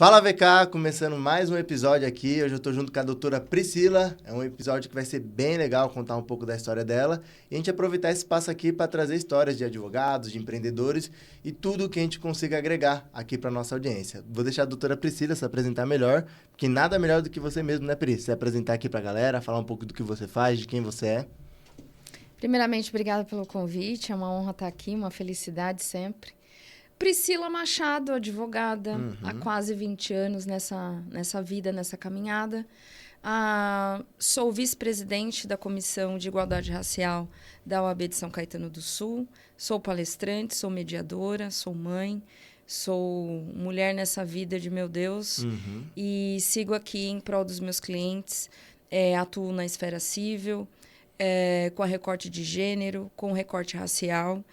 Fala VK, começando mais um episódio aqui. Hoje eu tô junto com a doutora Priscila. É um episódio que vai ser bem legal, contar um pouco da história dela. E a gente aproveitar esse espaço aqui para trazer histórias de advogados, de empreendedores e tudo que a gente consiga agregar aqui para nossa audiência. Vou deixar a doutora Priscila se apresentar melhor, porque nada melhor do que você mesmo, né, Pri? Se apresentar aqui para a galera, falar um pouco do que você faz, de quem você é. Primeiramente, obrigada pelo convite. É uma honra estar aqui, uma felicidade sempre. Priscila Machado, advogada, há quase 20 anos nessa vida, nessa caminhada. Sou vice-presidente da Comissão de Igualdade Racial da OAB de São Caetano do Sul. Sou palestrante, sou mediadora, sou mãe, sou mulher nessa vida de meu Deus. E sigo aqui em prol dos meus clientes. Atuo na esfera civil, com a recorte de gênero, com recorte racial.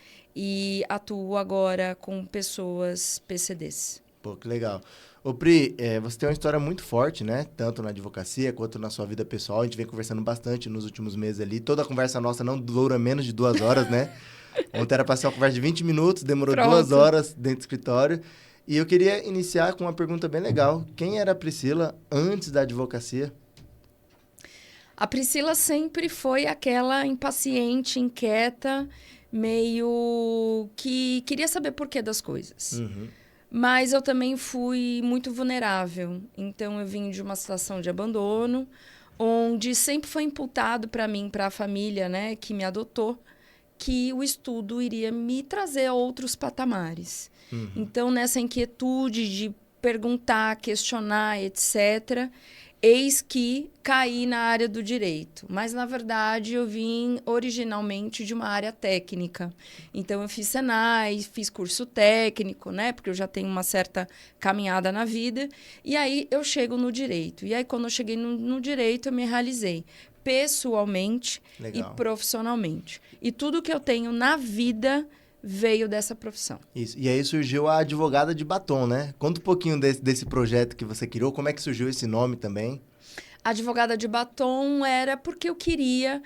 E atuo agora com pessoas PCDs. Pô, que legal. Ô Pri, você tem uma história muito forte, né? Tanto na advocacia quanto na sua vida pessoal. A gente vem conversando bastante nos últimos meses ali. Toda a conversa nossa não dura menos de 2 horas, né? Ontem era para ser uma conversa de 20 minutos, demorou Pronto. 2 horas dentro do escritório. E eu queria iniciar com uma pergunta bem legal. Quem era a Priscila antes da advocacia? A Priscila sempre foi aquela impaciente, inquieta, meio que queria saber por que das coisas. Mas eu também fui muito vulnerável. Então, eu vim de uma situação de abandono, onde sempre foi imputado para mim, para a família, né, que me adotou, que o estudo iria me trazer a outros patamares. Então, nessa inquietude de perguntar, questionar, etc., eis que caí na área do direito. Mas, na verdade, eu vim originalmente de uma área técnica. Então, eu fiz Senai, fiz curso técnico, né? Porque eu já tenho uma certa caminhada na vida. E aí, eu chego no direito. E aí, quando eu cheguei no direito, eu me realizei pessoalmente e profissionalmente. E tudo que eu tenho na vida veio dessa profissão. Isso. E aí surgiu a Advogada de Batom, né? Conta um pouquinho desse projeto que você criou, como é que surgiu esse nome também? Advogada de Batom era porque eu queria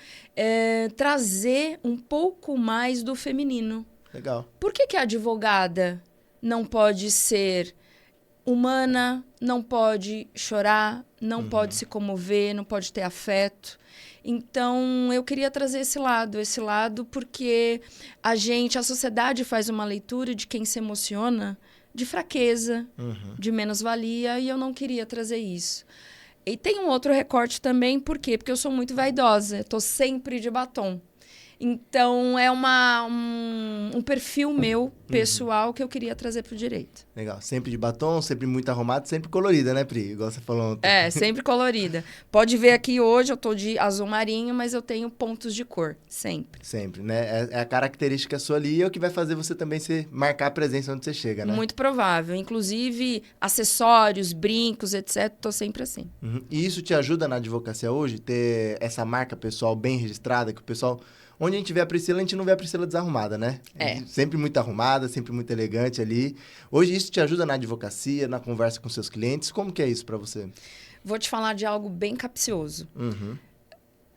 trazer um pouco mais do feminino. Legal. Por que a advogada não pode ser humana, não pode chorar, não pode se comover, não pode ter afeto? Então, eu queria trazer esse lado porque a sociedade faz uma leitura de quem se emociona de fraqueza, de menos-valia, e eu não queria trazer isso. E tem um outro recorte também, por quê? Porque eu sou muito vaidosa, estou sempre de batom. Então, é um perfil meu, pessoal, que eu queria trazer para o direito. Legal. Sempre de batom, sempre muito arrumado, sempre colorida, né, Pri? Igual você falou ontem. Sempre colorida. Pode ver aqui hoje, eu tô de azul marinho, mas eu tenho pontos de cor, sempre. Sempre, né? É a característica sua ali e é o que vai fazer você também marcar a presença onde você chega, né? Muito provável. Inclusive, acessórios, brincos, etc., tô sempre assim. E isso te ajuda na advocacia hoje? Ter essa marca pessoal bem registrada, que o pessoal... Onde a gente vê a Priscila, a gente não vê a Priscila desarrumada, né? Sempre muito arrumada, sempre muito elegante ali. Hoje isso te ajuda na advocacia, na conversa com seus clientes? Como que é isso para você? Vou te falar de algo bem capcioso.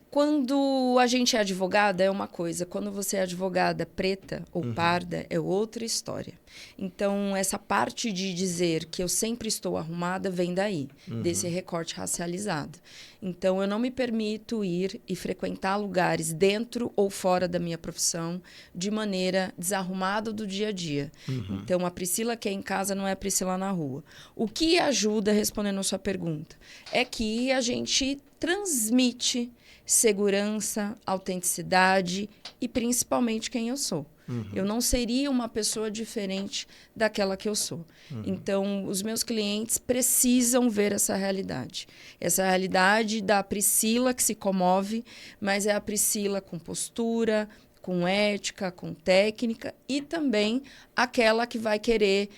Quando a gente é advogada, é uma coisa. Quando você é advogada preta ou parda, é outra história. Então, essa parte de dizer que eu sempre estou arrumada vem daí, desse recorte racializado. Então, eu não me permito ir e frequentar lugares dentro ou fora da minha profissão de maneira desarrumada do dia a dia. Então, a Priscila que é em casa não é a Priscila na rua. O que ajuda, respondendo a sua pergunta, é que a gente transmite segurança, autenticidade e principalmente quem eu sou. Eu não seria uma pessoa diferente daquela que eu sou. Então, os meus clientes precisam ver essa realidade. Essa realidade da Priscila que se comove, mas é a Priscila com postura, com ética, com técnica e também aquela que vai querer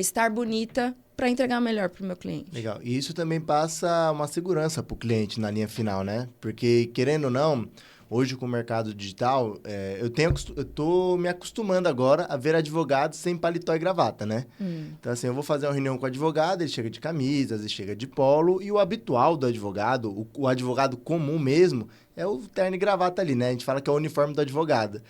estar bonita para entregar melhor para o meu cliente. Legal. E isso também passa uma segurança para o cliente na linha final, né? Porque, querendo ou não, hoje com o mercado digital, eu tô me acostumando agora a ver advogados sem paletó e gravata, né? Então, assim, eu vou fazer uma reunião com o advogado, ele chega de camisa, ele chega de polo, e o habitual do advogado, o advogado comum mesmo, é o terno e gravata ali, né? A gente fala que é o uniforme do advogado.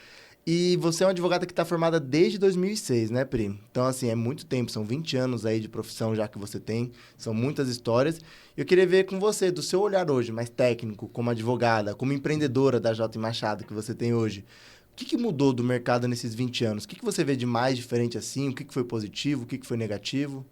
E você é uma advogada que está formada desde 2006, né, Pri? Então, assim, é muito tempo, são 20 anos aí de profissão já que você tem, são muitas histórias. Eu queria ver com você, do seu olhar hoje, mais técnico, como advogada, como empreendedora da J. Machado que você tem hoje. O que mudou do mercado nesses 20 anos? O que você vê de mais diferente assim? O que foi positivo? O que foi negativo?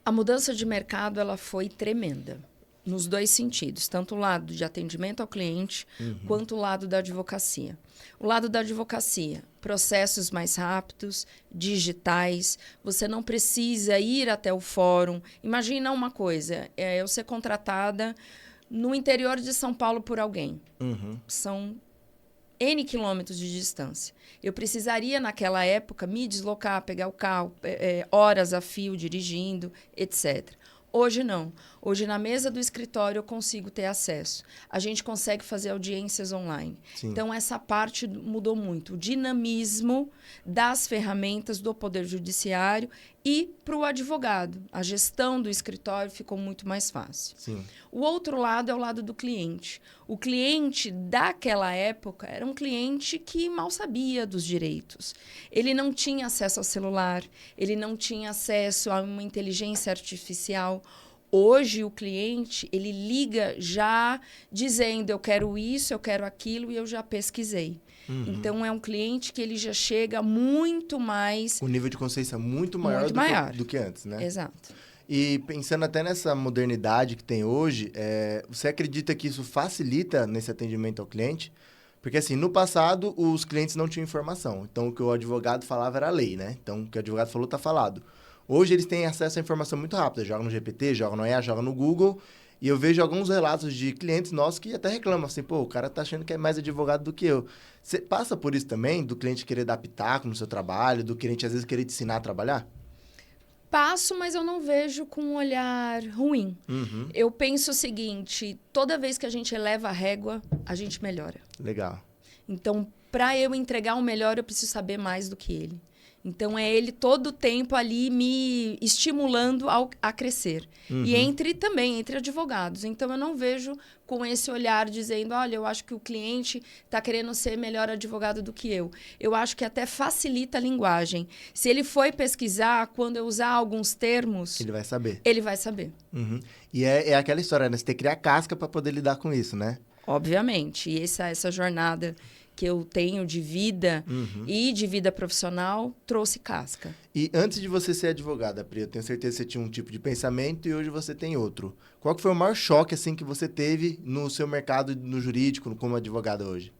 A mudança de mercado ela foi tremenda, nos dois sentidos, tanto o lado de atendimento ao cliente, quanto o lado da advocacia. O lado da advocacia, processos mais rápidos, digitais, você não precisa ir até o fórum. Imagina uma coisa, eu ser contratada no interior de São Paulo por alguém. São N quilômetros de distância. Eu precisaria, naquela época, me deslocar, pegar o carro, horas a fio dirigindo, etc. Hoje, não. Hoje, na mesa do escritório, eu consigo ter acesso. A gente consegue fazer audiências online. Sim. Então, essa parte mudou muito. O dinamismo das ferramentas do Poder Judiciário e para o advogado. A gestão do escritório ficou muito mais fácil. Sim. O outro lado é o lado do cliente. O cliente daquela época era um cliente que mal sabia dos direitos. Ele não tinha acesso ao celular, ele não tinha acesso a uma inteligência artificial. Hoje, o cliente, ele liga já dizendo, eu quero isso, eu quero aquilo, e eu já pesquisei. Então, é um cliente que ele já chega muito mais... O nível de consciência muito maior, do que antes, né? Exato. E pensando até nessa modernidade que tem hoje, você acredita que isso facilita nesse atendimento ao cliente? Porque, assim, no passado, os clientes não tinham informação. Então, o que o advogado falava era lei, né? Então, o que o advogado falou está falado. Hoje, eles têm acesso à informação muito rápida. Joga no GPT, joga no IA, joga no Google. E eu vejo alguns relatos de clientes nossos que até reclamam assim, pô, o cara tá achando que é mais advogado do que eu. Você passa por isso também, do cliente querer dar pitaco no seu trabalho, do cliente, às vezes, querer te ensinar a trabalhar? Passo, mas eu não vejo com um olhar ruim. Eu penso o seguinte, toda vez que a gente eleva a régua, a gente melhora. Legal. Então, para eu entregar o melhor, eu preciso saber mais do que ele. Então, é ele todo o tempo ali me estimulando a crescer. E entre advogados. Então, eu não vejo com esse olhar dizendo, olha, eu acho que o cliente está querendo ser melhor advogado do que eu. Eu acho que até facilita a linguagem. Se ele foi pesquisar, quando eu usar alguns termos... Ele vai saber. Ele vai saber. E é aquela história, né? Você tem que criar casca para poder lidar com isso, né? Obviamente. E essa jornada que eu tenho de vida e de vida profissional trouxe casca. E antes de você ser advogada, Pri, eu tenho certeza que você tinha um tipo de pensamento e hoje você tem outro. Qual que foi o maior choque assim, que você teve no seu mercado no jurídico, como advogada hoje?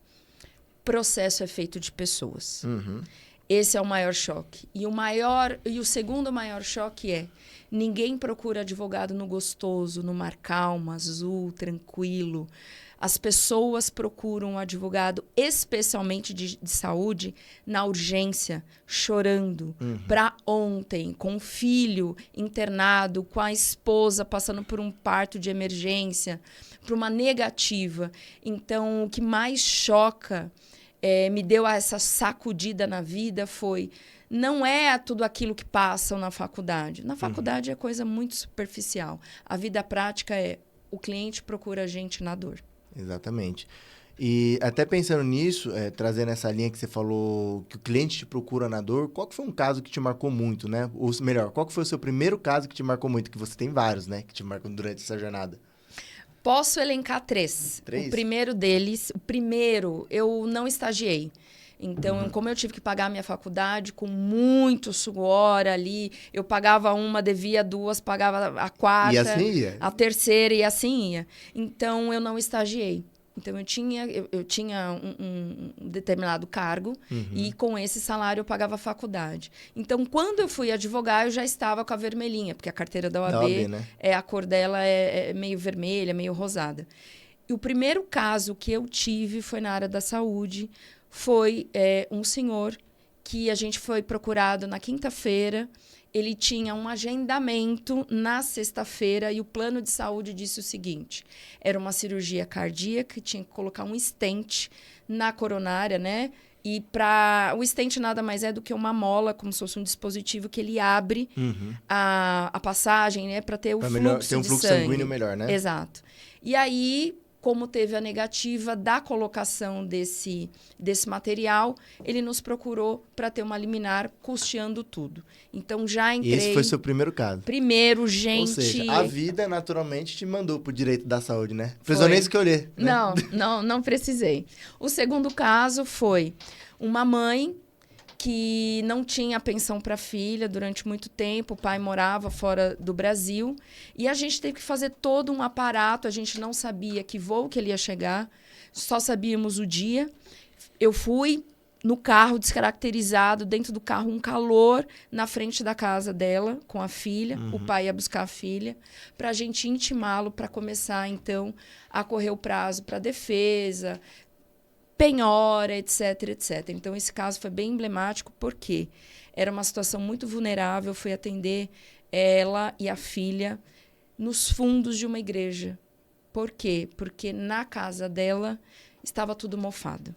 Processo é feito de pessoas. Esse é o maior choque. E o segundo maior choque é ninguém procura advogado no gostoso, no mar calmo, azul, tranquilo. As pessoas procuram um advogado, especialmente de saúde, na urgência, chorando, para ontem, com o filho internado, com a esposa passando por um parto de emergência, para uma negativa. Então, o que mais choca, me deu essa sacudida na vida foi... Não é tudo aquilo que passam na faculdade. Na faculdade é coisa muito superficial. A vida prática é o cliente procura a gente na dor. Exatamente. E até pensando nisso, trazendo essa linha que você falou, que o cliente te procura na dor, qual que foi um caso que te marcou muito, né? Ou melhor, qual que foi o seu primeiro caso que te marcou muito? Que você tem vários, né? Que te marcam durante essa jornada. Posso elencar três. Três? O primeiro deles, eu não estagiei. Então, como eu tive que pagar a minha faculdade com muito suor ali, eu pagava uma, devia duas, pagava a quarta, e assim ia? A terceira e assim ia. Então, eu não estagiei. Então, eu tinha um determinado cargo e com esse salário eu pagava a faculdade. Então, quando eu fui advogar, eu já estava com a vermelhinha, porque a carteira da OAB, né? a cor dela é meio vermelha, meio rosada. E o primeiro caso que eu tive foi na área da saúde. Foi um senhor que a gente foi procurado na quinta-feira. Ele tinha um agendamento na sexta-feira e o plano de saúde disse o seguinte: era uma cirurgia cardíaca, tinha que colocar um stent na coronária, né? E o stent nada mais é do que uma mola, como se fosse um dispositivo que ele abre a passagem, né? Para ter o fluxo ter um de fluxo sangue. sanguíneo melhor, né? Exato. E aí... como teve a negativa da colocação desse material, ele nos procurou para ter uma liminar custeando tudo. Então, já entrei... E esse foi seu primeiro caso? Primeiro, gente... Ou seja, a vida naturalmente te mandou pro direito da saúde, né? Precisou nem escolher, né? Não precisei. O segundo caso foi uma mãe que não tinha pensão para a filha durante muito tempo, o pai morava fora do Brasil, e a gente teve que fazer todo um aparato, a gente não sabia que voo que ele ia chegar, só sabíamos o dia. Eu fui no carro descaracterizado, dentro do carro um calor, na frente da casa dela, com a filha, o pai ia buscar a filha, para a gente intimá-lo para começar, então, a correr o prazo para a defesa, penhora, etc, etc. Então, esse caso foi bem emblemático, porque era uma situação muito vulnerável, fui atender ela e a filha nos fundos de uma igreja. Por quê? Porque na casa dela estava tudo mofado.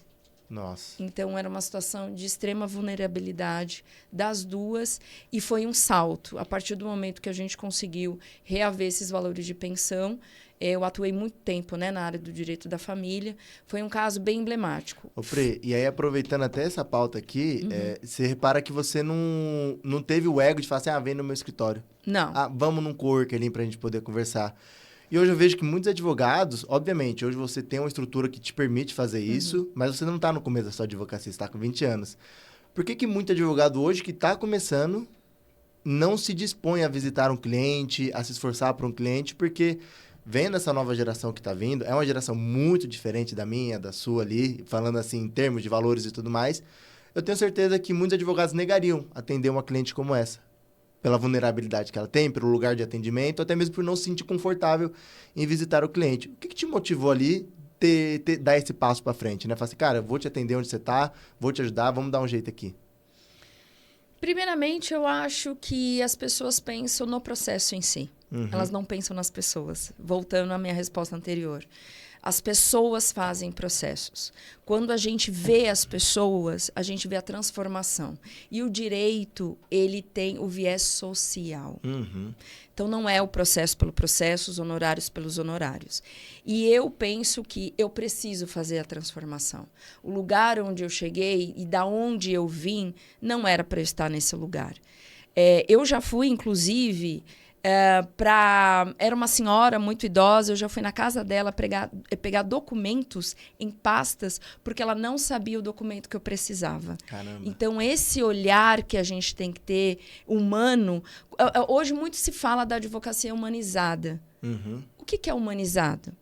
Nossa. Então, era uma situação de extrema vulnerabilidade das duas, e foi um salto. A partir do momento que a gente conseguiu reaver esses valores de pensão, eu atuei muito tempo, né, na área do direito da família. Foi um caso bem emblemático. Ô, Pri, e aí aproveitando até essa pauta aqui, você repara que você não teve o ego de falar assim, vem no meu escritório. Não. Vamos num co-work ali pra gente poder conversar. E hoje eu vejo que muitos advogados, obviamente, hoje você tem uma estrutura que te permite fazer isso, mas você não está no começo da sua advocacia, você está com 20 anos. Por que muito advogado hoje que está começando não se dispõe a visitar um cliente, a se esforçar para um cliente? Porque vendo essa nova geração que está vindo, é uma geração muito diferente da minha, da sua ali, falando assim em termos de valores e tudo mais, eu tenho certeza que muitos advogados negariam atender uma cliente como essa. Pela vulnerabilidade que ela tem, pelo lugar de atendimento, até mesmo por não se sentir confortável em visitar o cliente. O que te motivou ali dar esse passo para frente, né? Falar assim, cara, eu vou te atender onde você está, vou te ajudar, vamos dar um jeito aqui. Primeiramente, eu acho que as pessoas pensam no processo em si. Elas não pensam nas pessoas. Voltando à minha resposta anterior. As pessoas fazem processos. Quando a gente vê as pessoas, a gente vê a transformação. E o direito, ele tem o viés social. Então, não é o processo pelo processo, os honorários pelos honorários. E eu penso que eu preciso fazer a transformação. O lugar onde eu cheguei e da onde eu vim, não era para eu estar nesse lugar. Eu já fui, inclusive... era uma senhora muito idosa, eu já fui na casa dela pegar documentos em pastas, porque ela não sabia o documento que eu precisava. Caramba. Então, esse olhar que a gente tem que ter, humano... Hoje, muito se fala da advocacia humanizada. O que é humanizado?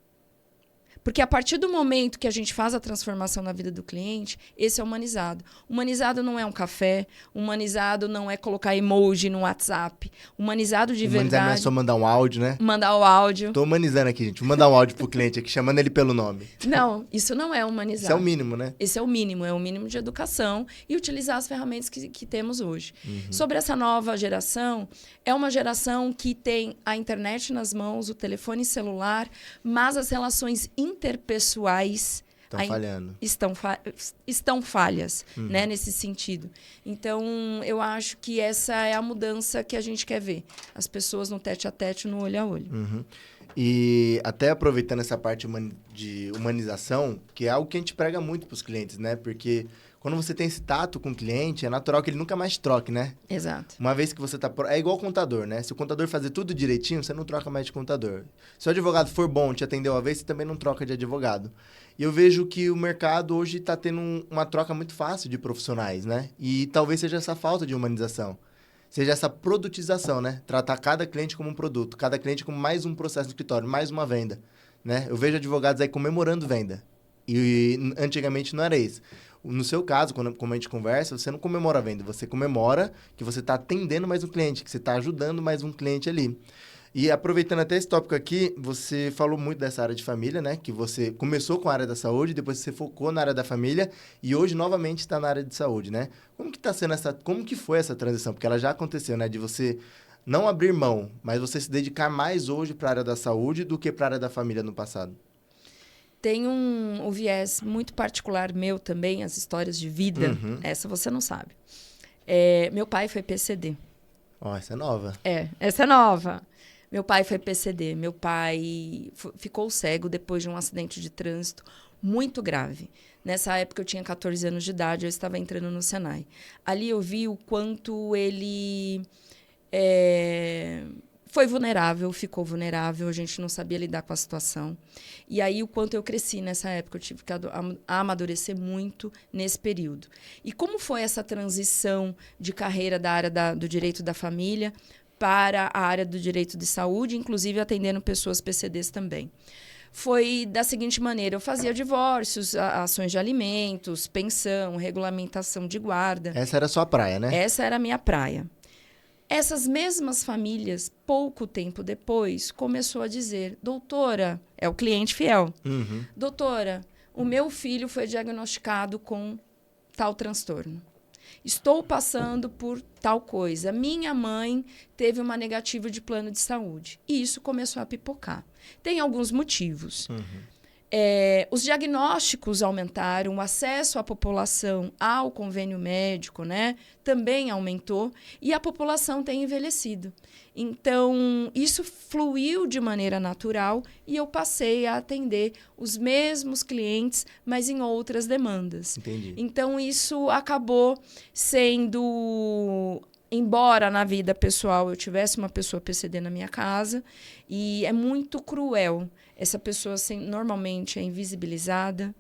Porque a partir do momento que a gente faz a transformação na vida do cliente, esse é humanizado. Humanizado não é um café, humanizado não é colocar emoji no WhatsApp. Humanizado de verdade... Humanizado não é só mandar um áudio, né? Mandar o áudio. Tô humanizando aqui, gente. Vou mandar um áudio pro cliente aqui, chamando ele pelo nome. Não, isso não é humanizado. Isso é o mínimo, né? Esse é o mínimo de educação e utilizar as ferramentas que temos hoje. Sobre essa nova geração, é uma geração que tem a internet nas mãos, o telefone celular, mas as relações interpessoais estão falhas, né, nesse sentido. Então, eu acho que essa é a mudança que a gente quer ver. As pessoas no tete-a-tete, no olho a olho. E até aproveitando essa parte de humanização, que é algo que a gente prega muito para os clientes, né? Porque quando você tem esse tato com o cliente, é natural que ele nunca mais troque, né? Exato. Uma vez que você tá... É igual contador, né? Se o contador fazer tudo direitinho, você não troca mais de contador. Se o advogado for bom, te atendeu uma vez, você também não troca de advogado. E eu vejo que o mercado hoje está tendo uma troca muito fácil de profissionais, né? E talvez seja essa falta de humanização. Seja essa produtização, né? Tratar cada cliente como um produto, cada cliente como mais um processo no escritório, mais uma venda, né? Eu vejo advogados aí comemorando venda. E antigamente não era isso. No seu caso, como a gente conversa, você não comemora a venda, você comemora que você está atendendo mais um cliente, que você está ajudando mais um cliente ali. E aproveitando até esse tópico aqui, você falou muito dessa área de família, né? Que você começou com a área da saúde, depois você focou na área da família e hoje novamente está na área de saúde, né? Como que tá sendo como que foi essa transição? Porque ela já aconteceu, né? De você não abrir mão, mas você se dedicar mais hoje para a área da saúde do que para a área da família no passado. Tem um viés muito particular meu também, as histórias de vida. Essa você não sabe. Meu pai foi PCD. Essa é nova. Essa é nova. Meu pai foi PCD. Meu pai ficou cego depois de um acidente de trânsito muito grave. Nessa época eu tinha 14 anos de idade, eu estava entrando no Senai. Ali eu vi o quanto ele foi vulnerável, ficou vulnerável, a gente não sabia lidar com a situação. E aí o quanto eu cresci nessa época, eu tive que amadurecer muito nesse período. E como foi essa transição de carreira da área do direito da família para a área do direito de saúde, inclusive atendendo pessoas PCDs também? Foi da seguinte maneira, eu fazia divórcios, ações de alimentos, pensão, regulamentação de guarda. Essa era a sua praia, né? Essa era a minha praia. Essas mesmas famílias, pouco tempo depois, começou a dizer, doutora, é o cliente fiel, doutora, o meu filho foi diagnosticado com tal transtorno. Estou passando por tal coisa. Minha mãe teve uma negativa de plano de saúde. E isso começou a pipocar. Tem alguns motivos. Os diagnósticos aumentaram, o acesso à população ao convênio médico, né, também aumentou e a população tem envelhecido. Então, isso fluiu de maneira natural e eu passei a atender os mesmos clientes, mas em outras demandas. Entendi. Então, isso acabou sendo... Embora na vida pessoal eu tivesse uma pessoa PCD na minha casa, e é muito cruel. Essa pessoa normalmente é invisibilizada,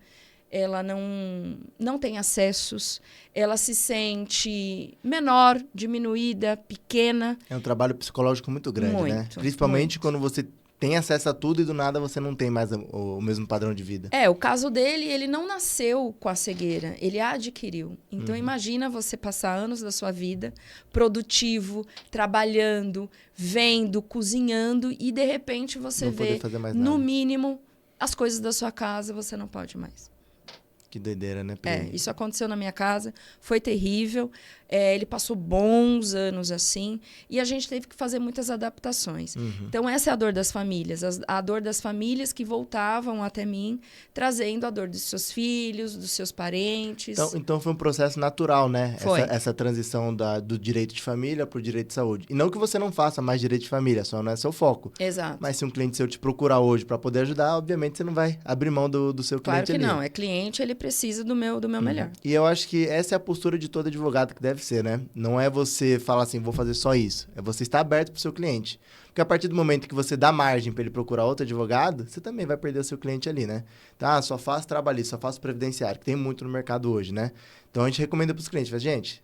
ela não tem acessos, ela se sente menor, diminuída, pequena. É um trabalho psicológico muito grande, né? Muito, Principalmente muito. quando você tem acesso a tudo e do nada você não tem mais o mesmo padrão de vida. O caso dele, ele não nasceu com a cegueira, ele a adquiriu. Então, imagina você passar anos da sua vida produtivo, trabalhando, vendo, cozinhando e, de repente, você Não poder vê, fazer mais no nada. mínimo, as coisas da sua casa, você não pode mais. Que doideira, né, Pri? Isso aconteceu na minha casa, foi terrível. Ele passou bons anos assim e a gente teve que fazer muitas adaptações. Então, essa é a dor das famílias. A dor das famílias que voltavam até mim, trazendo a dor dos seus filhos, dos seus parentes. Então foi um processo natural, né? Foi. Essa transição do direito de família para o direito de saúde. E não que você não faça mais direito de família, só não é seu foco. Exato. Mas se um cliente seu te procurar hoje para poder ajudar, obviamente você não vai abrir mão do seu Claro cliente ali. que não. É cliente, ele precisa do meu melhor. E eu acho que essa é a postura de todo advogado que deve ser, né? Não é você falar assim, vou fazer só isso. É você estar aberto para o seu cliente. Porque a partir do momento que você dá margem para ele procurar outro advogado, você também vai perder o seu cliente ali, né? Tá, só faço trabalhista, só faço previdenciário, que tem muito no mercado hoje, né? Então a gente recomenda para os clientes, fala, gente,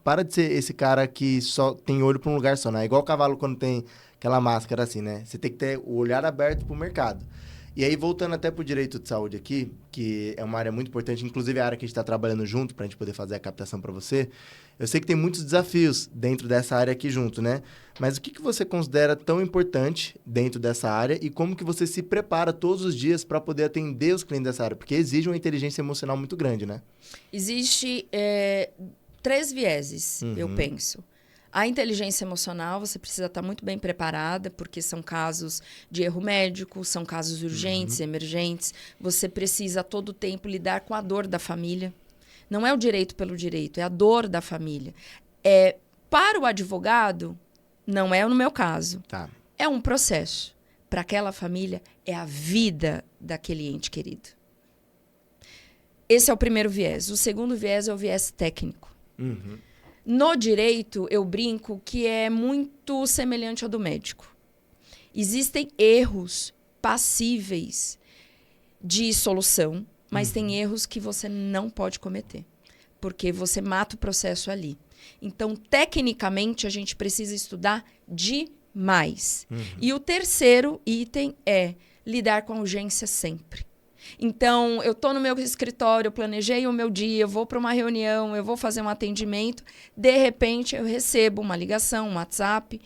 para de ser esse cara que só tem olho para um lugar só, né? É igual o cavalo quando tem aquela máscara assim, né? Você tem que ter o olhar aberto para o mercado. E aí, voltando até para o direito de saúde aqui, que é uma área muito importante, inclusive a área que a gente está trabalhando junto para a gente poder fazer a captação para você, eu sei que tem muitos desafios dentro dessa área aqui junto, né? Mas o que você considera tão importante dentro dessa área e como que você se prepara todos os dias para poder atender os clientes dessa área? Porque exige uma inteligência emocional muito grande, né? Existe 3 vieses, eu penso. A inteligência emocional, você precisa estar muito bem preparada, porque são casos de erro médico, são casos urgentes, emergentes. Você precisa, a todo tempo, lidar com a dor da família. Não é o direito pelo direito, é a dor da família. Para o advogado, não é no meu caso. Tá. É um processo. Para aquela família, é a vida daquele ente querido. Esse é o primeiro viés. O segundo viés é o viés técnico. No direito, eu brinco que é muito semelhante ao do médico. Existem erros passíveis de solução, mas tem erros que você não pode cometer, porque você mata o processo ali. Então, tecnicamente, a gente precisa estudar demais. E o terceiro item é lidar com a urgência sempre. Então, eu estou no meu escritório, eu planejei o meu dia, eu vou para uma reunião, eu vou fazer um atendimento, de repente eu recebo uma ligação, um WhatsApp,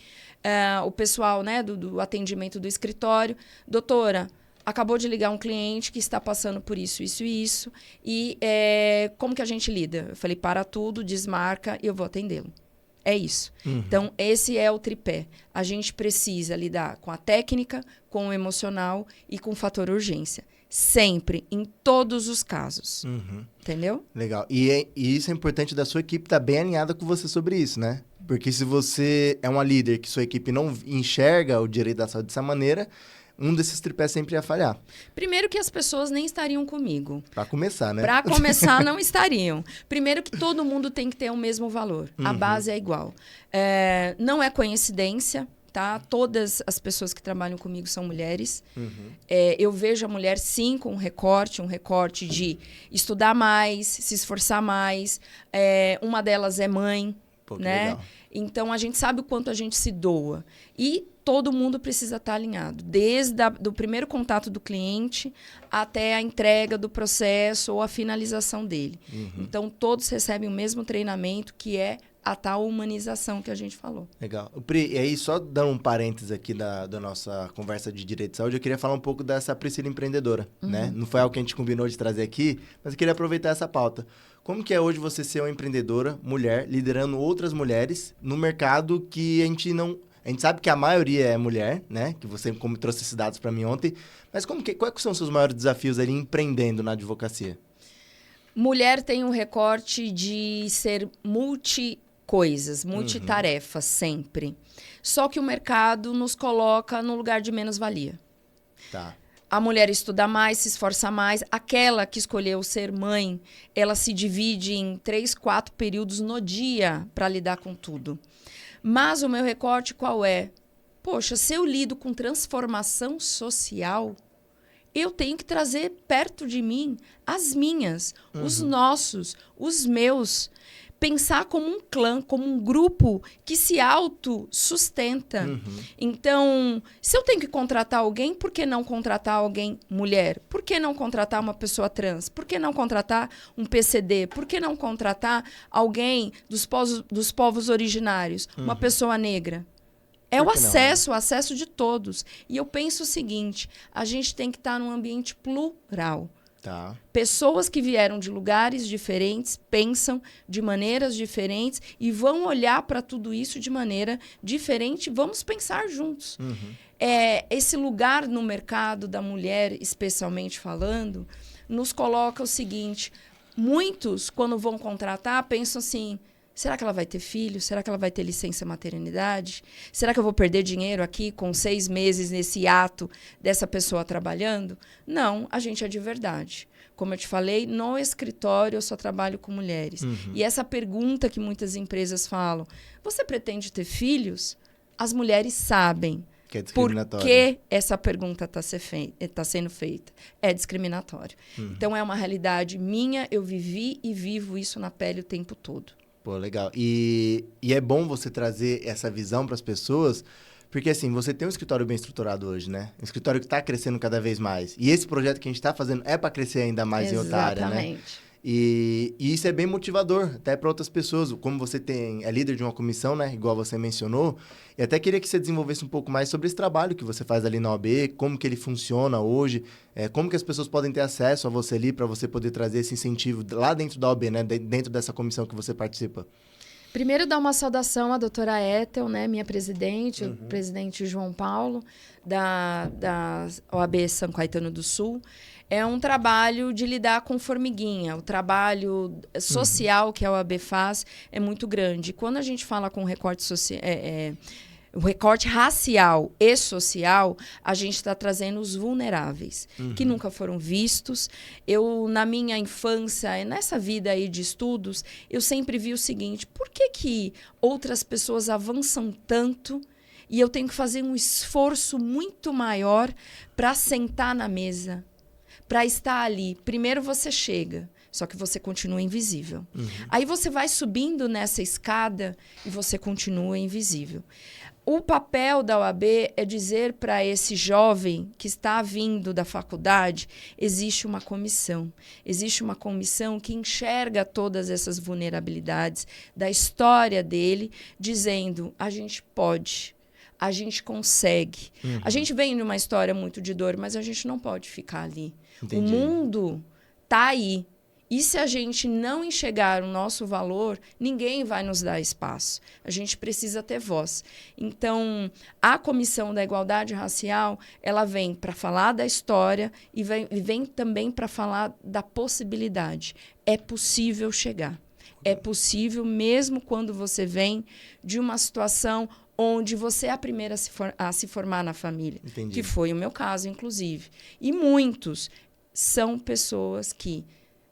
o pessoal, né, do atendimento do escritório, doutora, acabou de ligar um cliente que está passando por isso, isso e isso, e como que a gente lida? Eu falei, para tudo, desmarca e eu vou atendê-lo. É isso. Então, esse é o tripé. A gente precisa lidar com a técnica, com o emocional e com o fator urgência. Sempre, em todos os casos. Entendeu? Legal. E isso é importante da sua equipe estar bem alinhada com você sobre isso, né? Porque se você é uma líder que sua equipe não enxerga o direito da saúde dessa maneira, um desses tripés sempre ia falhar. Primeiro que as pessoas nem estariam comigo. Para começar, né? Para começar, não estariam. Primeiro que todo mundo tem que ter o mesmo valor. A base é igual. Não é coincidência, tá? Todas as pessoas que trabalham comigo são mulheres. Eu vejo a mulher, sim, com um recorte de estudar mais, se esforçar mais. Uma delas é mãe, Pô, que né? legal. Então, a gente sabe o quanto a gente se doa. E todo mundo precisa estar alinhado. Desde do primeiro contato do cliente até a entrega do processo ou a finalização dele. Então, todos recebem o mesmo treinamento, que é a tal humanização que a gente falou. Legal. Pri, e aí, só dando um parênteses aqui da nossa conversa de direito de saúde, eu queria falar um pouco dessa Priscila empreendedora, né? Não foi algo que a gente combinou de trazer aqui, mas eu queria aproveitar essa pauta. Como que é hoje você ser uma empreendedora, mulher, liderando outras mulheres no mercado que a gente não... A gente sabe que a maioria é mulher, né? Que você como trouxe esses dados para mim ontem. Mas quais são os seus maiores desafios ali empreendendo na advocacia? Mulher tem um recorte de ser multi-coisas, multitarefas sempre. Só que o mercado nos coloca no lugar de menos-valia. Tá. A mulher estuda mais, se esforça mais. Aquela que escolheu ser mãe, ela se divide em 3, 4 períodos no dia para lidar com tudo. Mas o meu recorte qual é? Poxa, se eu lido com transformação social, eu tenho que trazer perto de mim as minhas, os nossos, os meus. Pensar como um clã, como um grupo que se autossustenta. Então, se eu tenho que contratar alguém, por que não contratar alguém mulher? Por que não contratar uma pessoa trans? Por que não contratar um PCD? Por que não contratar alguém dos povos originários? Uma pessoa negra? É o acesso de todos. E eu penso o seguinte, a gente tem que estar num ambiente plural. Tá. Pessoas que vieram de lugares diferentes, pensam de maneiras diferentes e vão olhar para tudo isso de maneira diferente. Vamos pensar juntos. Esse lugar no mercado da mulher, especialmente falando, nos coloca o seguinte. Muitos, quando vão contratar, pensam assim... Será que ela vai ter filho? Será que ela vai ter licença maternidade? Será que eu vou perder dinheiro aqui com 6 meses nesse ato dessa pessoa trabalhando? Não, a gente é de verdade. Como eu te falei, no escritório eu só trabalho com mulheres. E essa pergunta que muitas empresas falam, você pretende ter filhos? As mulheres sabem. Que é discriminatório. Por que essa pergunta está sendo feita? É discriminatório. Então, é uma realidade minha, eu vivi e vivo isso na pele o tempo todo. Pô, legal. E é bom você trazer essa visão para as pessoas, porque assim, você tem um escritório bem estruturado hoje, né? Um escritório que está crescendo cada vez mais. E esse projeto que a gente está fazendo é para crescer ainda mais em outra área, né? Exatamente. E isso é bem motivador, até para outras pessoas. Como você é líder de uma comissão, né? Igual você mencionou. E até queria que você desenvolvesse um pouco mais sobre esse trabalho que você faz ali na OAB, como que ele funciona hoje, como que as pessoas podem ter acesso a você ali para você poder trazer esse incentivo lá dentro da OAB, né? Dentro dessa comissão que você participa. Primeiro, dar uma saudação à doutora Ethel, né, minha presidente, o presidente João Paulo, da OAB São Caetano do Sul. É um trabalho de lidar com formiguinha. O trabalho social que a OAB faz é muito grande. Quando a gente fala com recorte social... O recorte racial e social, a gente está trazendo os vulneráveis, que nunca foram vistos. Eu, na minha infância, nessa vida aí de estudos, eu sempre vi o seguinte, por que outras pessoas avançam tanto e eu tenho que fazer um esforço muito maior para sentar na mesa, para estar ali? Primeiro você chega, só que você continua invisível. Aí você vai subindo nessa escada e você continua invisível. O papel da OAB é dizer para esse jovem que está vindo da faculdade, existe uma comissão. Existe uma comissão que enxerga todas essas vulnerabilidades da história dele, dizendo, a gente pode, a gente consegue. A gente vem de uma história muito de dor, mas a gente não pode ficar ali. Entendi. O mundo está aí. E se a gente não enxergar o nosso valor, ninguém vai nos dar espaço. A gente precisa ter voz. Então, a Comissão da Igualdade Racial, ela vem para falar da história e vem também para falar da possibilidade. É possível chegar. É possível mesmo quando você vem de uma situação onde você é a primeira a se formar na família. Entendi. Que foi o meu caso, inclusive. E muitos são pessoas que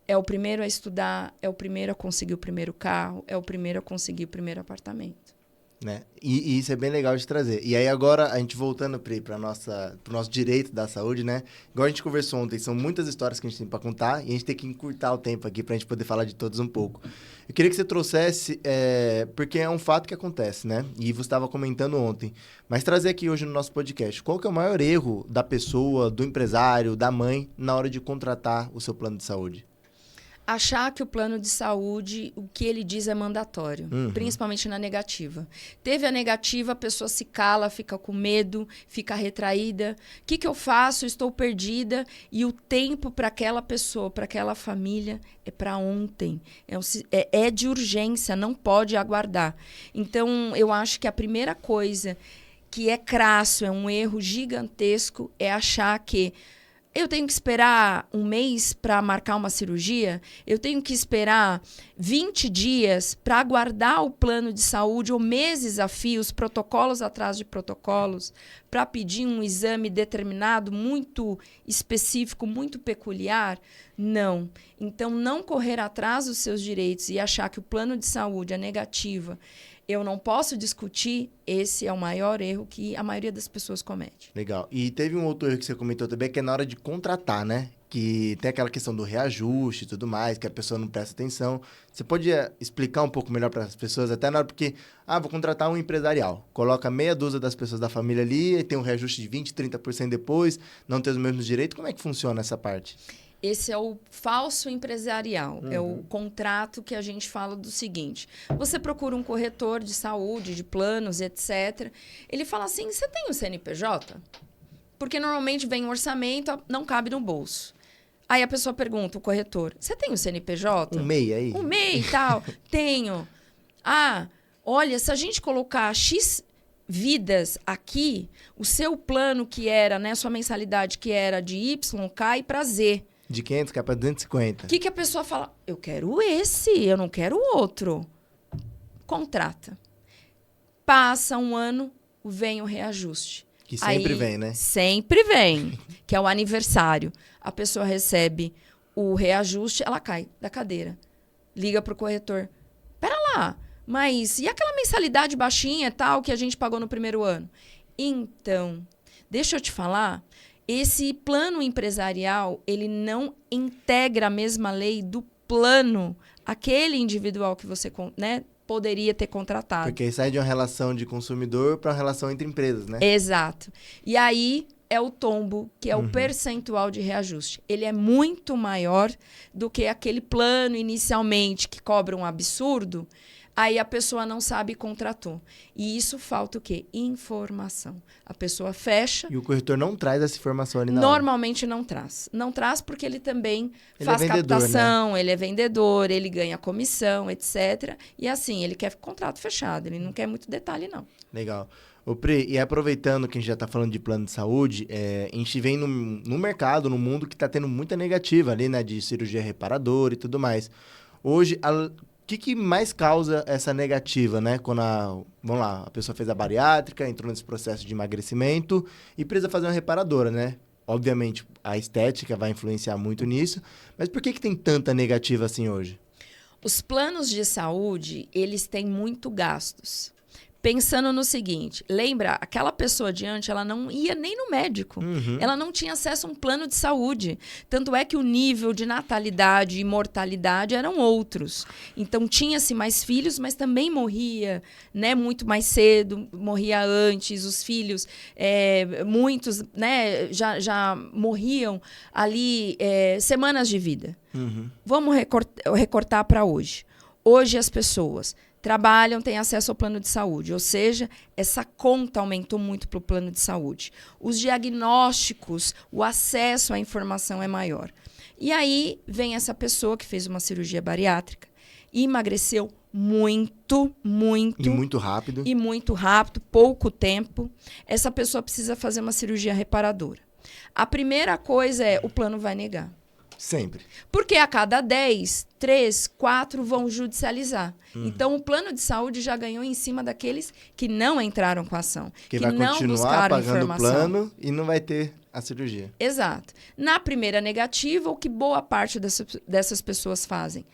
é o primeiro a estudar, é o primeiro a conseguir o primeiro carro, é o primeiro a conseguir o primeiro apartamento. Né? E isso é bem legal de trazer. E aí agora, a gente voltando, Pri, para o nosso direito da saúde, né? Igual a gente conversou ontem, são muitas histórias que a gente tem para contar e a gente tem que encurtar o tempo aqui para a gente poder falar de todos um pouco. Eu queria que você trouxesse, porque é um fato que acontece, né? E você estava comentando ontem, mas trazer aqui hoje no nosso podcast, qual que é o maior erro da pessoa, do empresário, da mãe, na hora de contratar o seu plano de saúde? Achar que o plano de saúde, o que ele diz é mandatório, principalmente na negativa. Teve a negativa, a pessoa se cala, fica com medo, fica retraída. O que eu faço? Estou perdida. E o tempo para aquela pessoa, para aquela família, é para ontem. É de urgência, não pode aguardar. Então, eu acho que a primeira coisa que é crasso, é um erro gigantesco, é achar que eu tenho que esperar um mês para marcar uma cirurgia? Eu tenho que esperar 20 dias para aguardar o plano de saúde ou meses a fio, os protocolos atrás de protocolos, para pedir um exame determinado, muito específico, muito peculiar? Não. Então, não correr atrás dos seus direitos e achar que o plano de saúde é negativa, eu não posso discutir, esse é o maior erro que a maioria das pessoas comete. Legal. E teve um outro erro que você comentou também, que é na hora de contratar, né? Que tem aquela questão do reajuste e tudo mais, que a pessoa não presta atenção. Você pode explicar um pouco melhor para as pessoas, até na hora, porque, vou contratar um empresarial. Coloca meia dúzia das pessoas da família ali, e tem um reajuste de 20%, 30% depois, não tem os mesmos direitos. Como é que funciona essa parte? Esse é o falso empresarial, é o contrato que a gente fala do seguinte: você procura um corretor de saúde, de planos, etc. Ele fala assim, você tem um CNPJ? Porque normalmente vem um orçamento, não cabe no bolso. Aí a pessoa pergunta, o corretor, você tem um CNPJ? Um MEI aí? Um MEI e tal. Tenho. Olha, se a gente colocar X vidas aqui, o seu plano que era, né, sua mensalidade que era de Y, cai para Z. De 500 cai para 250. O que a pessoa fala? Eu quero esse, eu não quero o outro. Contrata. Passa um ano, vem o reajuste. Que sempre vem, né? Sempre vem, que é o aniversário. A pessoa recebe o reajuste, ela cai da cadeira. Liga pro corretor. Pera lá, mas e aquela mensalidade baixinha tal que a gente pagou no primeiro ano? Então, deixa eu te falar, esse plano empresarial, ele não integra a mesma lei do plano, aquele individual que você, né, poderia ter contratado. Porque aí sai de uma relação de consumidor para uma relação entre empresas, né? Exato. E aí é o tombo, que é o percentual de reajuste. Ele é muito maior do que aquele plano inicialmente que cobra um absurdo. Aí a pessoa não sabe e contratou. E isso falta o quê? Informação. A pessoa fecha. E o corretor não traz essa informação ali na hora. Normalmente não traz. Não traz porque ele também faz vendedor, captação, né? ele é vendedor, ele ganha comissão, etc. E assim, ele quer contrato fechado, ele não quer muito detalhe, não. Legal. Ô Pri, e aproveitando que a gente já está falando de plano de saúde, a gente vem no mercado, no mundo que está tendo muita negativa ali, né? De cirurgia reparadora e tudo mais. Hoje, o que mais causa essa negativa, né? Quando vamos lá, a pessoa fez a bariátrica, entrou nesse processo de emagrecimento e precisa fazer uma reparadora, né? Obviamente, a estética vai influenciar muito nisso, mas por que tem tanta negativa assim hoje? Os planos de saúde, eles têm muito gastos. Pensando no seguinte, lembra, aquela pessoa de antes, ela não ia nem no médico. Ela não tinha acesso a um plano de saúde. Tanto é que o nível de natalidade e mortalidade eram outros. Então, tinha-se mais filhos, mas também morria, né, muito mais cedo, morria antes. Os filhos, muitos, né, já morriam ali semanas de vida. Vamos recortar para hoje. Hoje as pessoas trabalham, têm acesso ao plano de saúde, ou seja, essa conta aumentou muito para o plano de saúde. Os diagnósticos, o acesso à informação é maior. E aí vem essa pessoa que fez uma cirurgia bariátrica e emagreceu muito. E muito rápido. E muito rápido, pouco tempo. Essa pessoa precisa fazer uma cirurgia reparadora. A primeira coisa é, o plano vai negar. Sempre. Porque a cada 10, 3, 4 vão judicializar. Então, o plano de saúde já ganhou em cima daqueles que não entraram com a ação. Que não vai continuar buscaram pagando o informação. plano e não vai ter a cirurgia. Exato. Na primeira negativa, o que boa parte dessas pessoas fazem?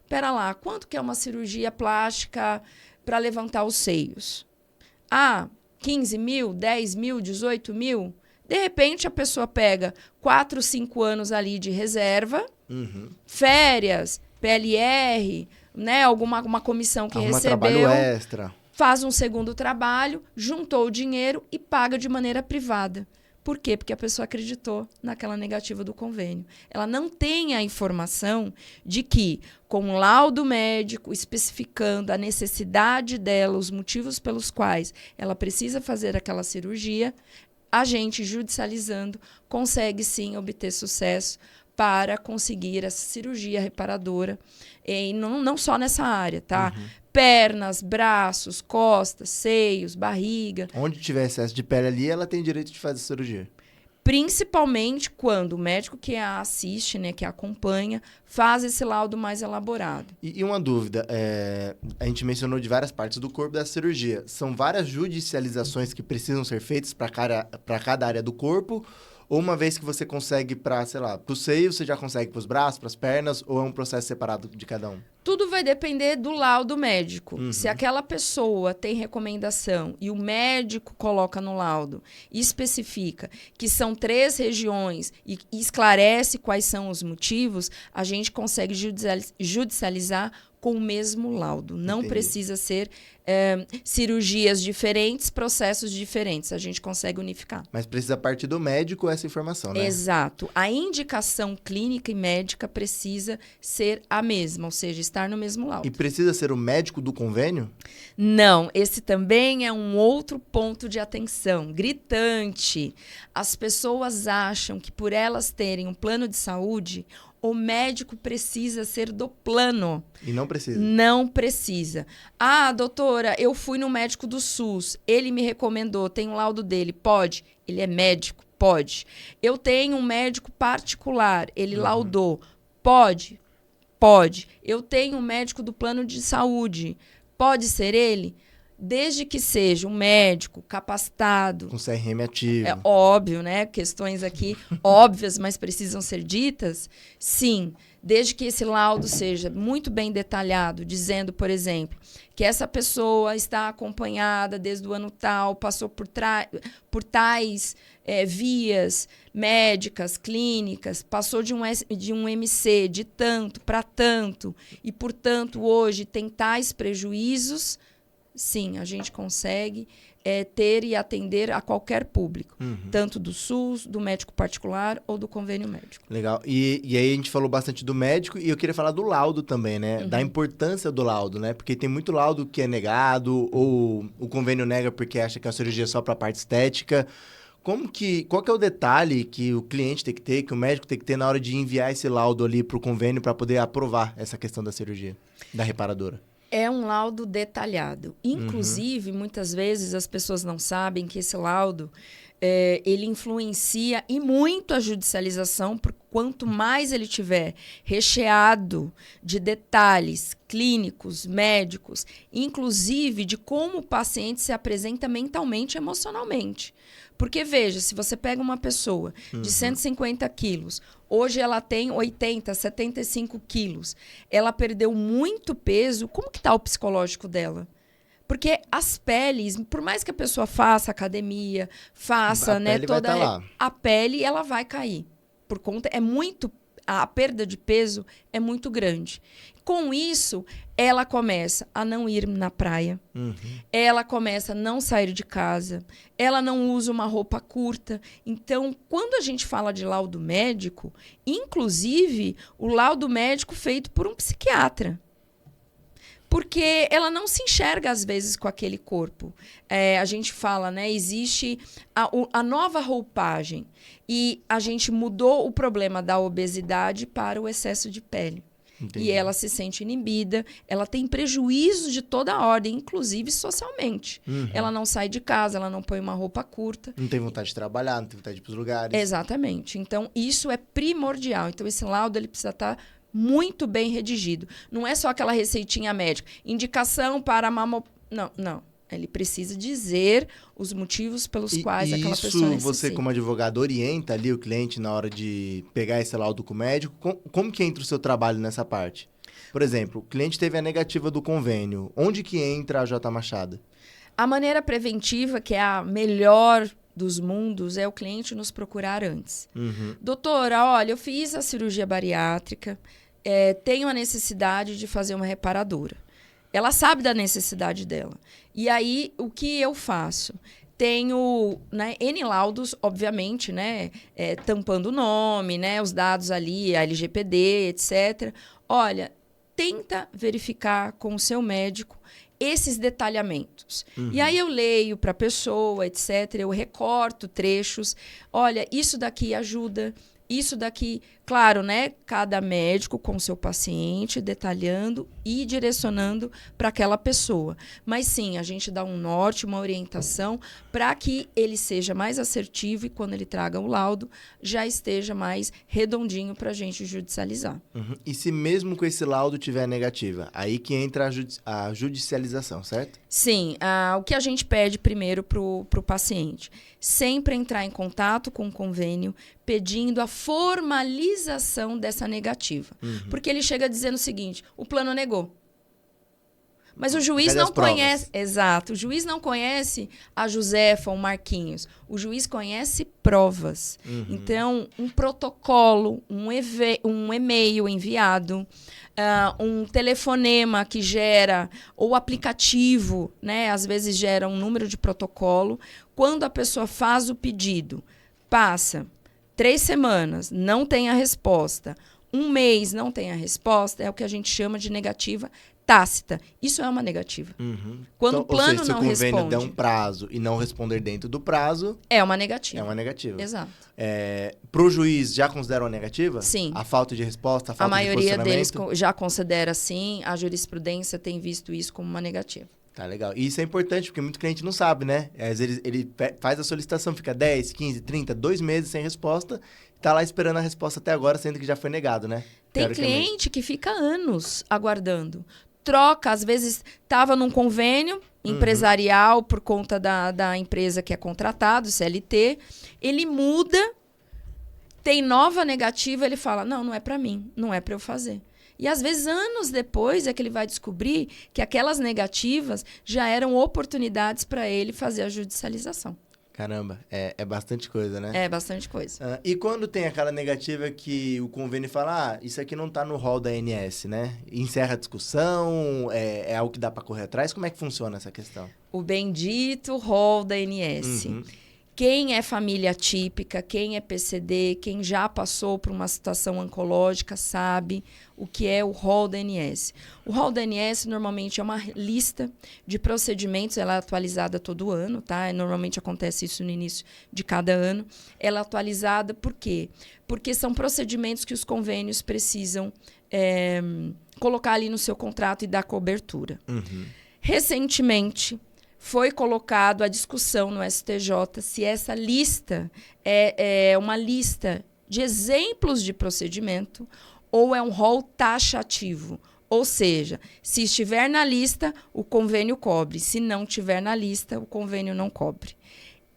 Pera lá, quanto que é uma cirurgia plástica para levantar os seios? 15 mil, 10 mil, 18 mil? De repente, a pessoa pega 4, 5 anos ali de reserva, férias, PLR, né, alguma comissão que Arruma recebeu, trabalho extra. faz um segundo trabalho, juntou o dinheiro e paga de maneira privada. Por quê? Porque a pessoa acreditou naquela negativa do convênio. Ela não tem a informação de que, com um laudo médico especificando a necessidade dela, os motivos pelos quais ela precisa fazer aquela cirurgia, a gente, judicializando, consegue sim obter sucesso para conseguir essa cirurgia reparadora. E não só nessa área, tá? Pernas, braços, costas, seios, barriga. Onde tiver excesso de pele ali, ela tem direito de fazer a cirurgia. Principalmente quando o médico que a assiste, né, que a acompanha, faz esse laudo mais elaborado. E uma dúvida, a gente mencionou de várias partes do corpo da cirurgia. São várias judicializações que precisam ser feitas para cada área do corpo? Ou uma vez que você consegue para, sei lá, para o seio, você já consegue para os braços, para as pernas? Ou é um processo separado de cada um? Tudo vai depender do laudo médico. Se aquela pessoa tem recomendação e o médico coloca no laudo e especifica que são 3 regiões e esclarece quais são os motivos, a gente consegue judicializar com o mesmo laudo. Não precisa ser cirurgias diferentes, processos diferentes. A gente consegue unificar. Mas precisa partir do médico essa informação, né? Exato. A indicação clínica e médica precisa ser a mesma, ou seja, estar no mesmo laudo. E precisa ser o médico do convênio? Não, esse também é um outro ponto de atenção, gritante. As pessoas acham que por elas terem um plano de saúde, o médico precisa ser do plano. E não precisa. Não precisa. Doutora, eu fui no médico do SUS, ele me recomendou, tem um laudo dele, pode? Ele é médico, pode. Eu tenho um médico particular, ele laudou, pode? Pode. Eu tenho um médico do plano de saúde, pode ser ele? Desde que seja um médico capacitado. Com CRM ativo. É óbvio, né? Questões aqui óbvias, mas precisam ser ditas. Sim, desde que esse laudo seja muito bem detalhado, dizendo, por exemplo, que essa pessoa está acompanhada desde o ano tal, passou por tais vias médicas, clínicas, passou de um MC de tanto para tanto, e, portanto, hoje tem tais prejuízos. Sim, a gente consegue ter e atender a qualquer público, tanto do SUS, do médico particular ou do convênio médico. Legal. E aí a gente falou bastante do médico e eu queria falar do laudo também, né? Da importância do laudo, né? Porque tem muito laudo que é negado ou o convênio nega porque acha que a cirurgia é só para a parte estética. Qual que é o detalhe que o cliente tem que ter, que o médico tem que ter na hora de enviar esse laudo ali para o convênio para poder aprovar essa questão da cirurgia, da reparadora? É um laudo detalhado. Inclusive, muitas vezes as pessoas não sabem que esse laudo ele influencia e muito a judicialização, porque quanto mais ele tiver recheado de detalhes clínicos, médicos, inclusive de como o paciente se apresenta mentalmente e emocionalmente. Porque, veja, se você pega uma pessoa de 150 quilos, hoje ela tem 80, 75 quilos, ela perdeu muito peso, como que está o psicológico dela? Porque as peles, por mais que a pessoa faça academia, faça, né, toda a pele, ela vai cair. Por conta, a perda de peso é muito grande. Com isso, ela começa a não ir na praia, ela começa a não sair de casa, ela não usa uma roupa curta. Então, quando a gente fala de laudo médico, inclusive o laudo médico feito por um psiquiatra, porque ela não se enxerga, às vezes, com aquele corpo. A gente fala, né? Existe a nova roupagem. E a gente mudou o problema da obesidade para o excesso de pele. Entendi. E ela se sente inibida, ela tem prejuízo de toda a ordem, inclusive socialmente. Ela não sai de casa, ela não põe uma roupa curta. Não tem vontade de trabalhar, não tem vontade de ir para os lugares. Exatamente. Então, isso é primordial. Então, esse laudo ele precisa estar muito bem redigido. Não é só aquela receitinha médica. Indicação para Não. Ele precisa dizer os motivos pelos quais aquela pessoa necessita. Isso você, como advogado, orienta ali o cliente na hora de pegar esse laudo com o médico? Como que entra o seu trabalho nessa parte? Por exemplo, o cliente teve a negativa do convênio. Onde que entra a J. Machado? A maneira preventiva, que é a melhor dos mundos, é o cliente nos procurar antes. Doutora, olha, eu fiz a cirurgia bariátrica, tenho a necessidade de fazer uma reparadora. Ela sabe da necessidade dela. E aí, o que eu faço? Tenho, né, N laudos, obviamente, né, tampando o nome, né, os dados ali, a LGPD, etc. Olha, tenta verificar com o seu médico esses detalhamentos. E aí eu leio para a pessoa, etc. Eu recorto trechos. Olha, isso daqui ajuda, isso daqui... Claro, né? Cada médico com seu paciente, detalhando e direcionando para aquela pessoa. Mas sim, a gente dá um norte, uma orientação para que ele seja mais assertivo e quando ele traga o laudo, já esteja mais redondinho para a gente judicializar. E se mesmo com esse laudo tiver negativa, aí que entra a judicialização, certo? Sim, o que a gente pede primeiro para o paciente? Sempre entrar em contato com o convênio, pedindo a formalização dessa negativa. Porque ele chega dizendo o seguinte, o plano negou. Mas o juiz não conhece... Exato, o juiz não conhece a Josefa ou Marquinhos. O juiz conhece provas. Então, um protocolo, um e-mail enviado, um telefonema que gera, ou aplicativo, né? Às vezes gera um número de protocolo. Quando a pessoa faz o pedido, passa 3 semanas, não tem a resposta. 1 mês, não tem a resposta. É o que a gente chama de negativa tácita. Isso é uma negativa. Quando então, o plano ou seja, não se o convênio responde... der um prazo e não responder dentro do prazo... É uma negativa. É uma negativa. Exato. Para o juiz, já considera uma negativa? Sim. A falta de resposta, a falta de maioria deles posicionamento? já considera sim. A jurisprudência tem visto isso como uma negativa. Tá, legal. E isso é importante, porque muito cliente não sabe, né? Às vezes ele faz a solicitação, fica 10, 15, 30, 2 meses sem resposta, tá lá esperando a resposta até agora, sendo que já foi negado, né? Tem cliente que fica anos aguardando. Troca, às vezes estava num convênio empresarial por conta da empresa que é contratado, CLT, ele muda, tem nova negativa, ele fala, não é para mim, não é para eu fazer. E, às vezes, anos depois é que ele vai descobrir que aquelas negativas já eram oportunidades para ele fazer a judicialização. Caramba, é bastante coisa, né? É bastante coisa. E quando tem aquela negativa que o convênio fala, isso aqui não está no rol da ANS, né? Encerra a discussão, é algo que dá para correr atrás? Como é que funciona essa questão? O bendito rol da ANS. Quem é família típica, quem é PCD, quem já passou por uma situação oncológica sabe o que é o rol da ANS. O rol da ANS normalmente é uma lista de procedimentos, ela é atualizada todo ano, tá? Normalmente acontece isso no início de cada ano. Ela é atualizada por quê? Porque são procedimentos que os convênios precisam colocar ali no seu contrato e dar cobertura. Recentemente, foi colocado a discussão no STJ se essa lista é uma lista de exemplos de procedimento ou é um rol taxativo. Ou seja, se estiver na lista, o convênio cobre. Se não estiver na lista, o convênio não cobre.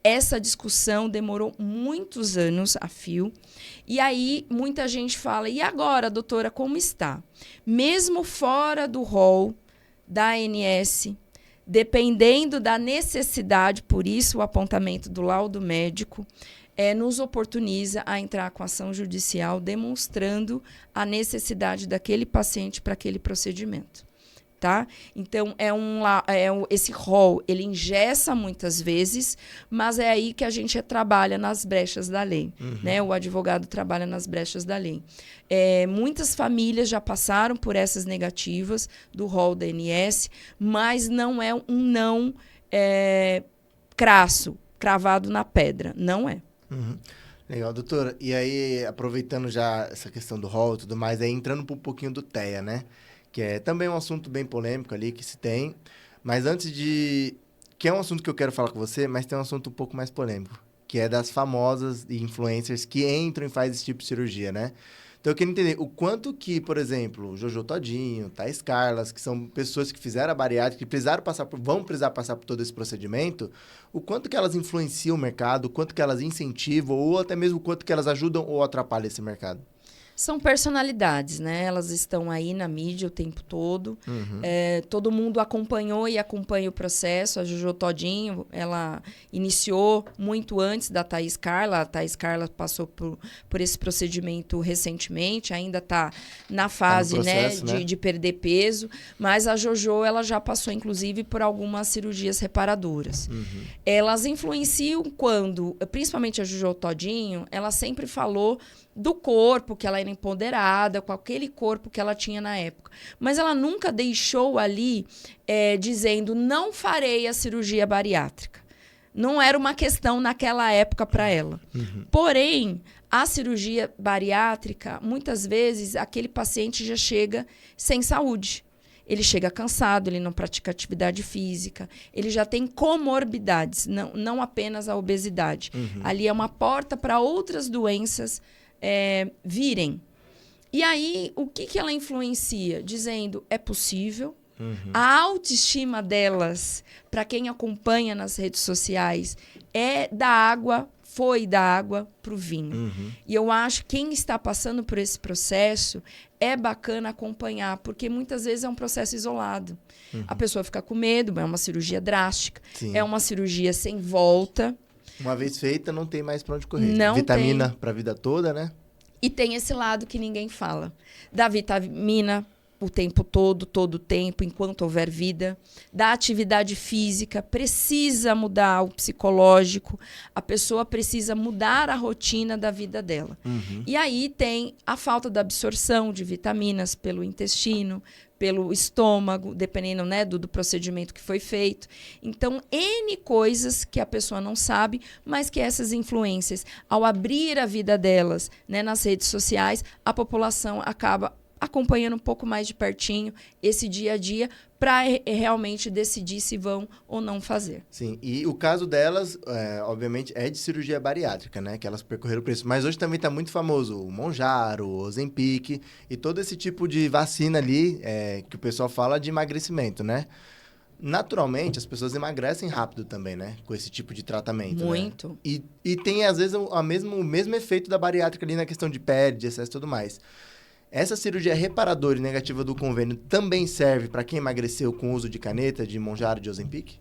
Essa discussão demorou muitos anos a fio. E aí, muita gente fala, e agora, doutora, como está? Mesmo fora do rol da ANS, dependendo da necessidade, por isso o apontamento do laudo médico, nos oportuniza a entrar com ação judicial, demonstrando a necessidade daquele paciente para aquele procedimento. Tá? Então, esse rol, ele engessa muitas vezes, mas é aí que a gente trabalha nas brechas da lei. Né? O advogado trabalha nas brechas da lei. Muitas famílias já passaram por essas negativas do rol da ANS, mas não é um não crasso, cravado na pedra. Não é. Legal, doutora. E aí, aproveitando já essa questão do rol e tudo mais, aí entrando um pouquinho do TEA, né? Que é também um assunto bem polêmico ali que se tem. Mas antes de... Que é um assunto que eu quero falar com você, mas tem um assunto um pouco mais polêmico. Que é das famosas influencers que entram e fazem esse tipo de cirurgia, né? Então, eu queria entender o quanto que, por exemplo, Jojo Todinho, Thaís Carlas, que são pessoas que fizeram a bariátrica, que precisaram passar vão precisar passar por todo esse procedimento, o quanto que elas influenciam o mercado, o quanto que elas incentivam, ou até mesmo o quanto que elas ajudam ou atrapalham esse mercado. São personalidades, né? Elas estão aí na mídia o tempo todo. Uhum. Todo mundo acompanhou e acompanha o processo. A Jojo Todinho, ela iniciou muito antes da Thaís Carla. A Thaís Carla passou por esse procedimento recentemente. Ainda está na fase, processo, né? de perder peso. Mas a Jojo, ela já passou, inclusive, por algumas cirurgias reparadoras. Uhum. Elas influenciam quando, principalmente a Jojo Todinho, ela sempre falou do corpo, que ela era empoderada, com aquele corpo que ela tinha na época. Mas ela nunca deixou ali dizendo, não farei a cirurgia bariátrica. Não era uma questão naquela época para ela. Uhum. Porém, a cirurgia bariátrica, muitas vezes, aquele paciente já chega sem saúde. Ele chega cansado, ele não pratica atividade física, ele já tem comorbidades, não apenas a obesidade. Uhum. Ali é uma porta para outras doenças virem. E aí, o que ela influencia? Dizendo, é possível. Uhum. A autoestima delas, para quem acompanha nas redes sociais, foi da água para o vinho. Uhum. E eu acho que quem está passando por esse processo é bacana acompanhar, porque muitas vezes é um processo isolado. Uhum. A pessoa fica com medo, é uma cirurgia drástica, Sim. é uma cirurgia sem volta. Uma vez feita, não tem mais para onde correr. Não vitamina para a vida toda, né? E tem esse lado que ninguém fala. Da vitamina o tempo todo o tempo, enquanto houver vida. Da atividade física, precisa mudar o psicológico. A pessoa precisa mudar a rotina da vida dela. Uhum. E aí tem a falta da absorção de vitaminas pelo intestino, pelo estômago, dependendo, né, do procedimento que foi feito. Então, N coisas que a pessoa não sabe, mas que essas influências, ao abrir a vida delas, né, nas redes sociais, a população acaba acompanhando um pouco mais de pertinho esse dia a dia para realmente decidir se vão ou não fazer. Sim, e o caso delas, obviamente, é de cirurgia bariátrica, né? Que elas percorreram por isso. Mas hoje também está muito famoso o Mounjaro, o Ozempic e todo esse tipo de vacina ali que o pessoal fala de emagrecimento, né? Naturalmente, as pessoas emagrecem rápido também, né? Com esse tipo de tratamento, Muito. Né? E tem, às vezes, o mesmo efeito da bariátrica ali na questão de pele, de excesso e tudo mais. Essa cirurgia reparadora e negativa do convênio também serve para quem emagreceu com uso de caneta, de Mounjaro e de Ozempic?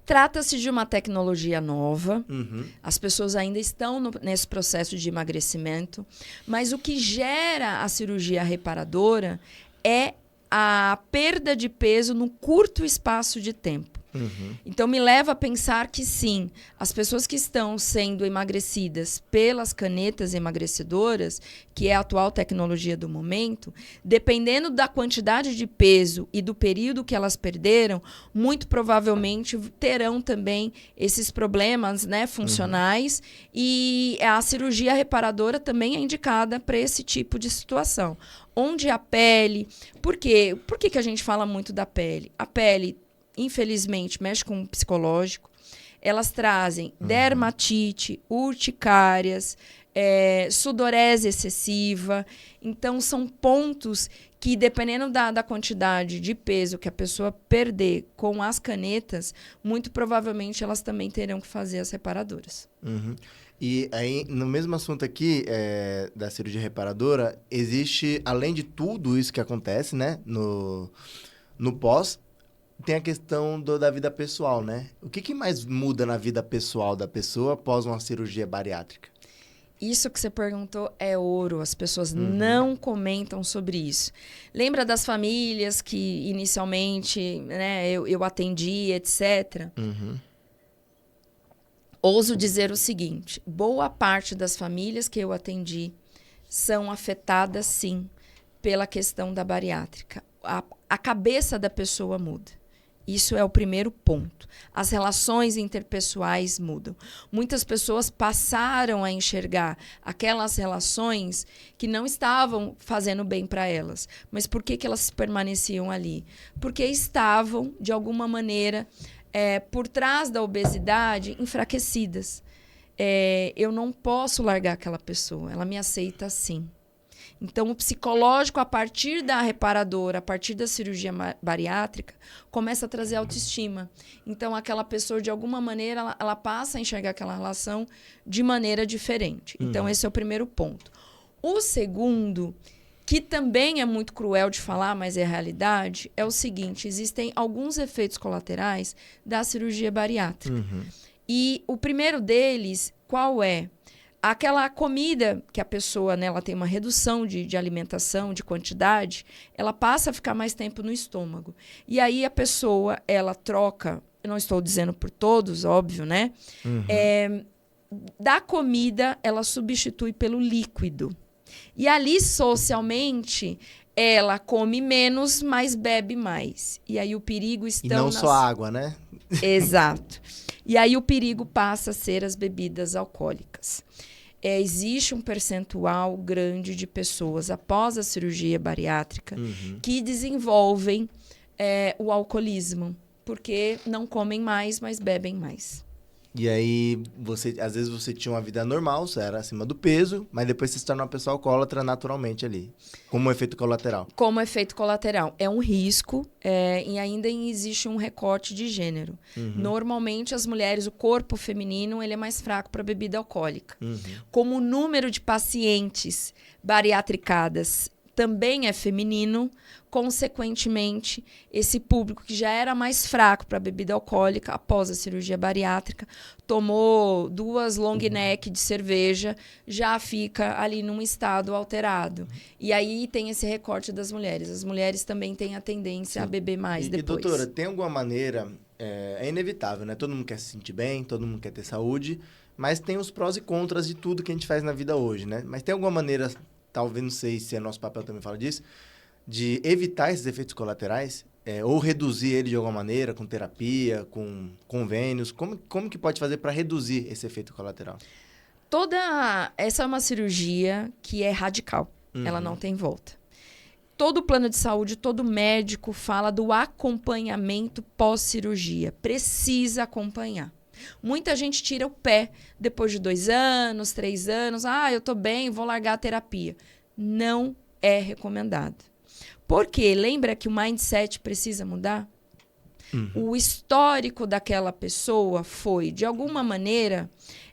Trata-se de uma tecnologia nova. Uhum. As pessoas ainda estão nesse processo de emagrecimento. Mas o que gera a cirurgia reparadora é a perda de peso no curto espaço de tempo. Uhum. Então, me leva a pensar que, sim, as pessoas que estão sendo emagrecidas pelas canetas emagrecedoras, que é a atual tecnologia do momento, dependendo da quantidade de peso e do período que elas perderam, muito provavelmente terão também esses problemas, né, funcionais. Uhum. E a cirurgia reparadora também é indicada para esse tipo de situação. Onde a pele... Por quê? Por que a gente fala muito da pele? A pele, infelizmente, mexe com o psicológico. Elas trazem dermatite, urticárias, sudorese excessiva. Então, são pontos que, dependendo da quantidade de peso que a pessoa perder com as canetas, muito provavelmente elas também terão que fazer as reparadoras. Uhum. E aí, no mesmo assunto aqui, da cirurgia reparadora, existe, além de tudo isso que acontece, né, no pós, tem a questão da vida pessoal, né? O que mais muda na vida pessoal da pessoa após uma cirurgia bariátrica? Isso que você perguntou é ouro. As pessoas não comentam sobre isso. Lembra das famílias que inicialmente, né, eu atendi, etc.? Uhum. Ouso dizer o seguinte, boa parte das famílias que eu atendi são afetadas, sim, pela questão da bariátrica. A cabeça da pessoa muda. Isso é o primeiro ponto. As relações interpessoais mudam. Muitas pessoas passaram a enxergar aquelas relações que não estavam fazendo bem para elas. Mas por que elas permaneciam ali? Porque estavam, de alguma maneira, por trás da obesidade, enfraquecidas. Eu não posso largar aquela pessoa, ela me aceita assim. Então, o psicológico, a partir da reparadora, a partir da cirurgia bariátrica, começa a trazer autoestima. Então, aquela pessoa, de alguma maneira, ela passa a enxergar aquela relação de maneira diferente. Então, esse é o primeiro ponto. O segundo, que também é muito cruel de falar, mas é realidade, é o seguinte: existem alguns efeitos colaterais da cirurgia bariátrica. E o primeiro deles, qual é? Aquela comida que a pessoa, né, ela tem uma redução de alimentação, de quantidade, ela passa a ficar mais tempo no estômago. E aí a pessoa, ela troca, eu não estou dizendo por todos, óbvio, né? Da comida, ela substitui pelo líquido. E ali, socialmente, ela come menos, mas bebe mais. E aí o perigo está... E não só água, né? Exato. E aí o perigo passa a ser as bebidas alcoólicas. Existe um percentual grande de pessoas após a cirurgia bariátrica que desenvolvem o alcoolismo, porque não comem mais, mas bebem mais. E aí, às vezes você tinha uma vida normal, você era acima do peso, mas depois você se torna uma pessoa alcoólatra naturalmente ali, como efeito colateral. Como efeito colateral. É um risco e ainda existe um recorte de gênero. Normalmente, as mulheres, o corpo feminino, ele é mais fraco para bebida alcoólica. Como o número de pacientes bariatricadas também é feminino, consequentemente, esse público que já era mais fraco para bebida alcoólica após a cirurgia bariátrica, tomou 2 long neck de cerveja, já fica ali num estado alterado. E aí tem esse recorte das mulheres. As mulheres também têm a tendência a beber mais depois. E, doutora, tem alguma maneira... É inevitável, né? Todo mundo quer se sentir bem, todo mundo quer ter saúde, mas tem os prós e contras de tudo que a gente faz na vida hoje, né? Mas tem alguma maneira... Talvez, não sei se nosso papel também fala disso, de evitar esses efeitos colaterais, ou reduzir ele de alguma maneira, com terapia, com convênios. Como que pode fazer para reduzir esse efeito colateral? Essa é uma cirurgia que é radical, ela não tem volta. Todo plano de saúde, todo médico fala do acompanhamento pós-cirurgia, precisa acompanhar. Muita gente tira o pé depois de 2 anos, 3 anos. Eu tô bem, vou largar a terapia. Não é recomendado. Porque lembra que o mindset precisa mudar? O histórico daquela pessoa foi, de alguma maneira,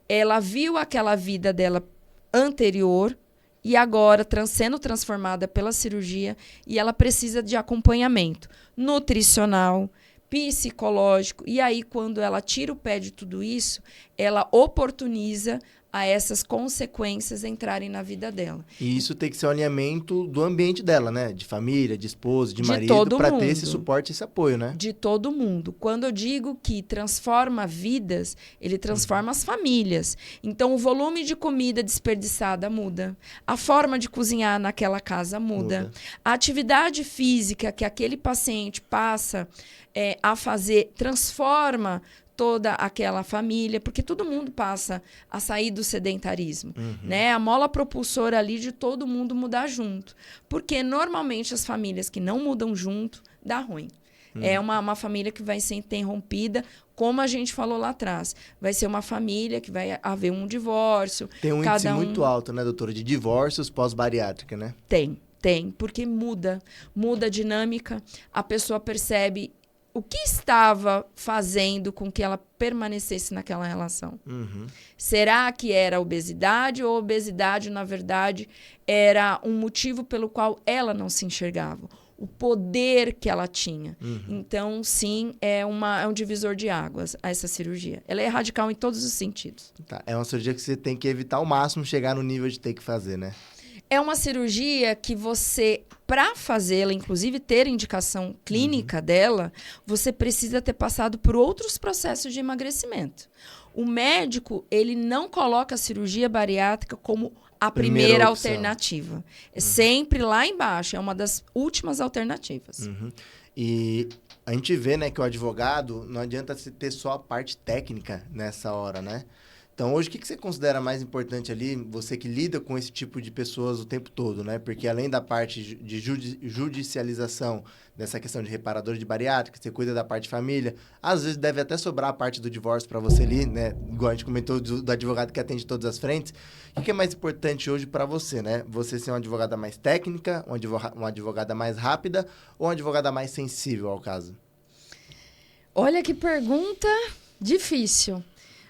ela viu aquela vida dela anterior e agora sendo transformada pela cirurgia e ela precisa de acompanhamento nutricional, psicológico. E aí, quando ela tira o pé de tudo isso, ela oportuniza a essas consequências entrarem na vida dela. E isso tem que ser um alinhamento do ambiente dela, né? De família, de esposa, de marido, para ter esse suporte, esse apoio, né? De todo mundo. Quando eu digo que transforma vidas, ele transforma as famílias. Então, o volume de comida desperdiçada muda. A forma de cozinhar naquela casa muda. A atividade física que aquele paciente passa a fazer transforma toda aquela família, porque todo mundo passa a sair do sedentarismo, né? A mola propulsora ali de todo mundo mudar junto. Porque normalmente as famílias que não mudam junto, dá ruim. É uma família que vai ser interrompida, como a gente falou lá atrás. Vai ser uma família que vai haver um divórcio. Tem um índice muito alto, né, doutora, de divórcios pós-bariátrica, né? Tem, porque muda a dinâmica, a pessoa percebe o que estava fazendo com que ela permanecesse naquela relação. Será que era a obesidade ou a obesidade, na verdade, era um motivo pelo qual ela não se enxergava? O poder que ela tinha. Então, sim, é um divisor de águas essa cirurgia. Ela é radical em todos os sentidos. Tá. É uma cirurgia que você tem que evitar ao máximo chegar no nível de ter que fazer, né? É uma cirurgia que você, para fazê-la, inclusive ter indicação clínica dela, você precisa ter passado por outros processos de emagrecimento. O médico, ele não coloca a cirurgia bariátrica como a primeira alternativa. É sempre lá embaixo, é uma das últimas alternativas. E a gente vê, né, que o advogado não adianta você ter só a parte técnica nessa hora, né? Então, hoje, o que você considera mais importante ali, você que lida com esse tipo de pessoas o tempo todo, né? Porque além da parte de judicialização dessa questão de reparador de bariátrica, você cuida da parte de família, às vezes deve até sobrar a parte do divórcio para você ali, né? Igual a gente comentou do advogado que atende todas as frentes. O que é mais importante hoje para você, né? Você ser uma advogada mais técnica, uma advogada mais rápida ou uma advogada mais sensível ao caso? Olha que pergunta difícil.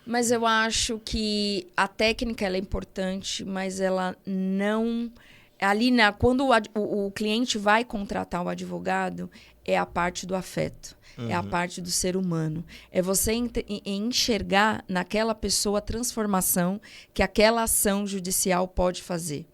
Mas eu acho que a técnica ela é importante, mas ela não... Quando o cliente vai contratar o advogado, é a parte do afeto, é a parte do ser humano. É você enxergar naquela pessoa a transformação que aquela ação judicial pode fazer.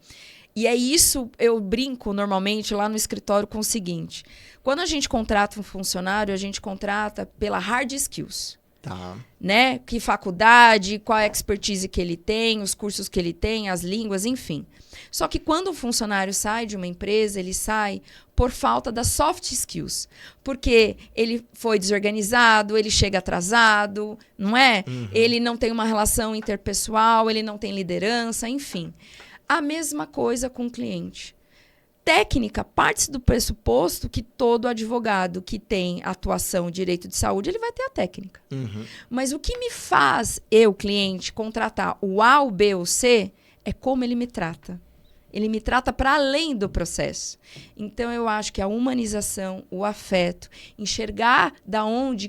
E é isso, eu brinco normalmente lá no escritório com o seguinte. Quando a gente contrata um funcionário, a gente contrata pela hard skills. Tá. Né? Que faculdade, qual é a expertise que ele tem, os cursos que ele tem, as línguas, enfim. Só que quando um funcionário sai de uma empresa, ele sai por falta das soft skills. Porque ele foi desorganizado, ele chega atrasado, não é? Ele não tem uma relação interpessoal, ele não tem liderança, enfim. A mesma coisa com o cliente. Técnica parte do pressuposto que todo advogado que tem atuação em direito de saúde, ele vai ter a técnica. Mas o que me faz, eu, cliente, contratar o A, o B ou o C, é como ele me trata. Ele me trata para além do processo. Então, eu acho que a humanização, o afeto, enxergar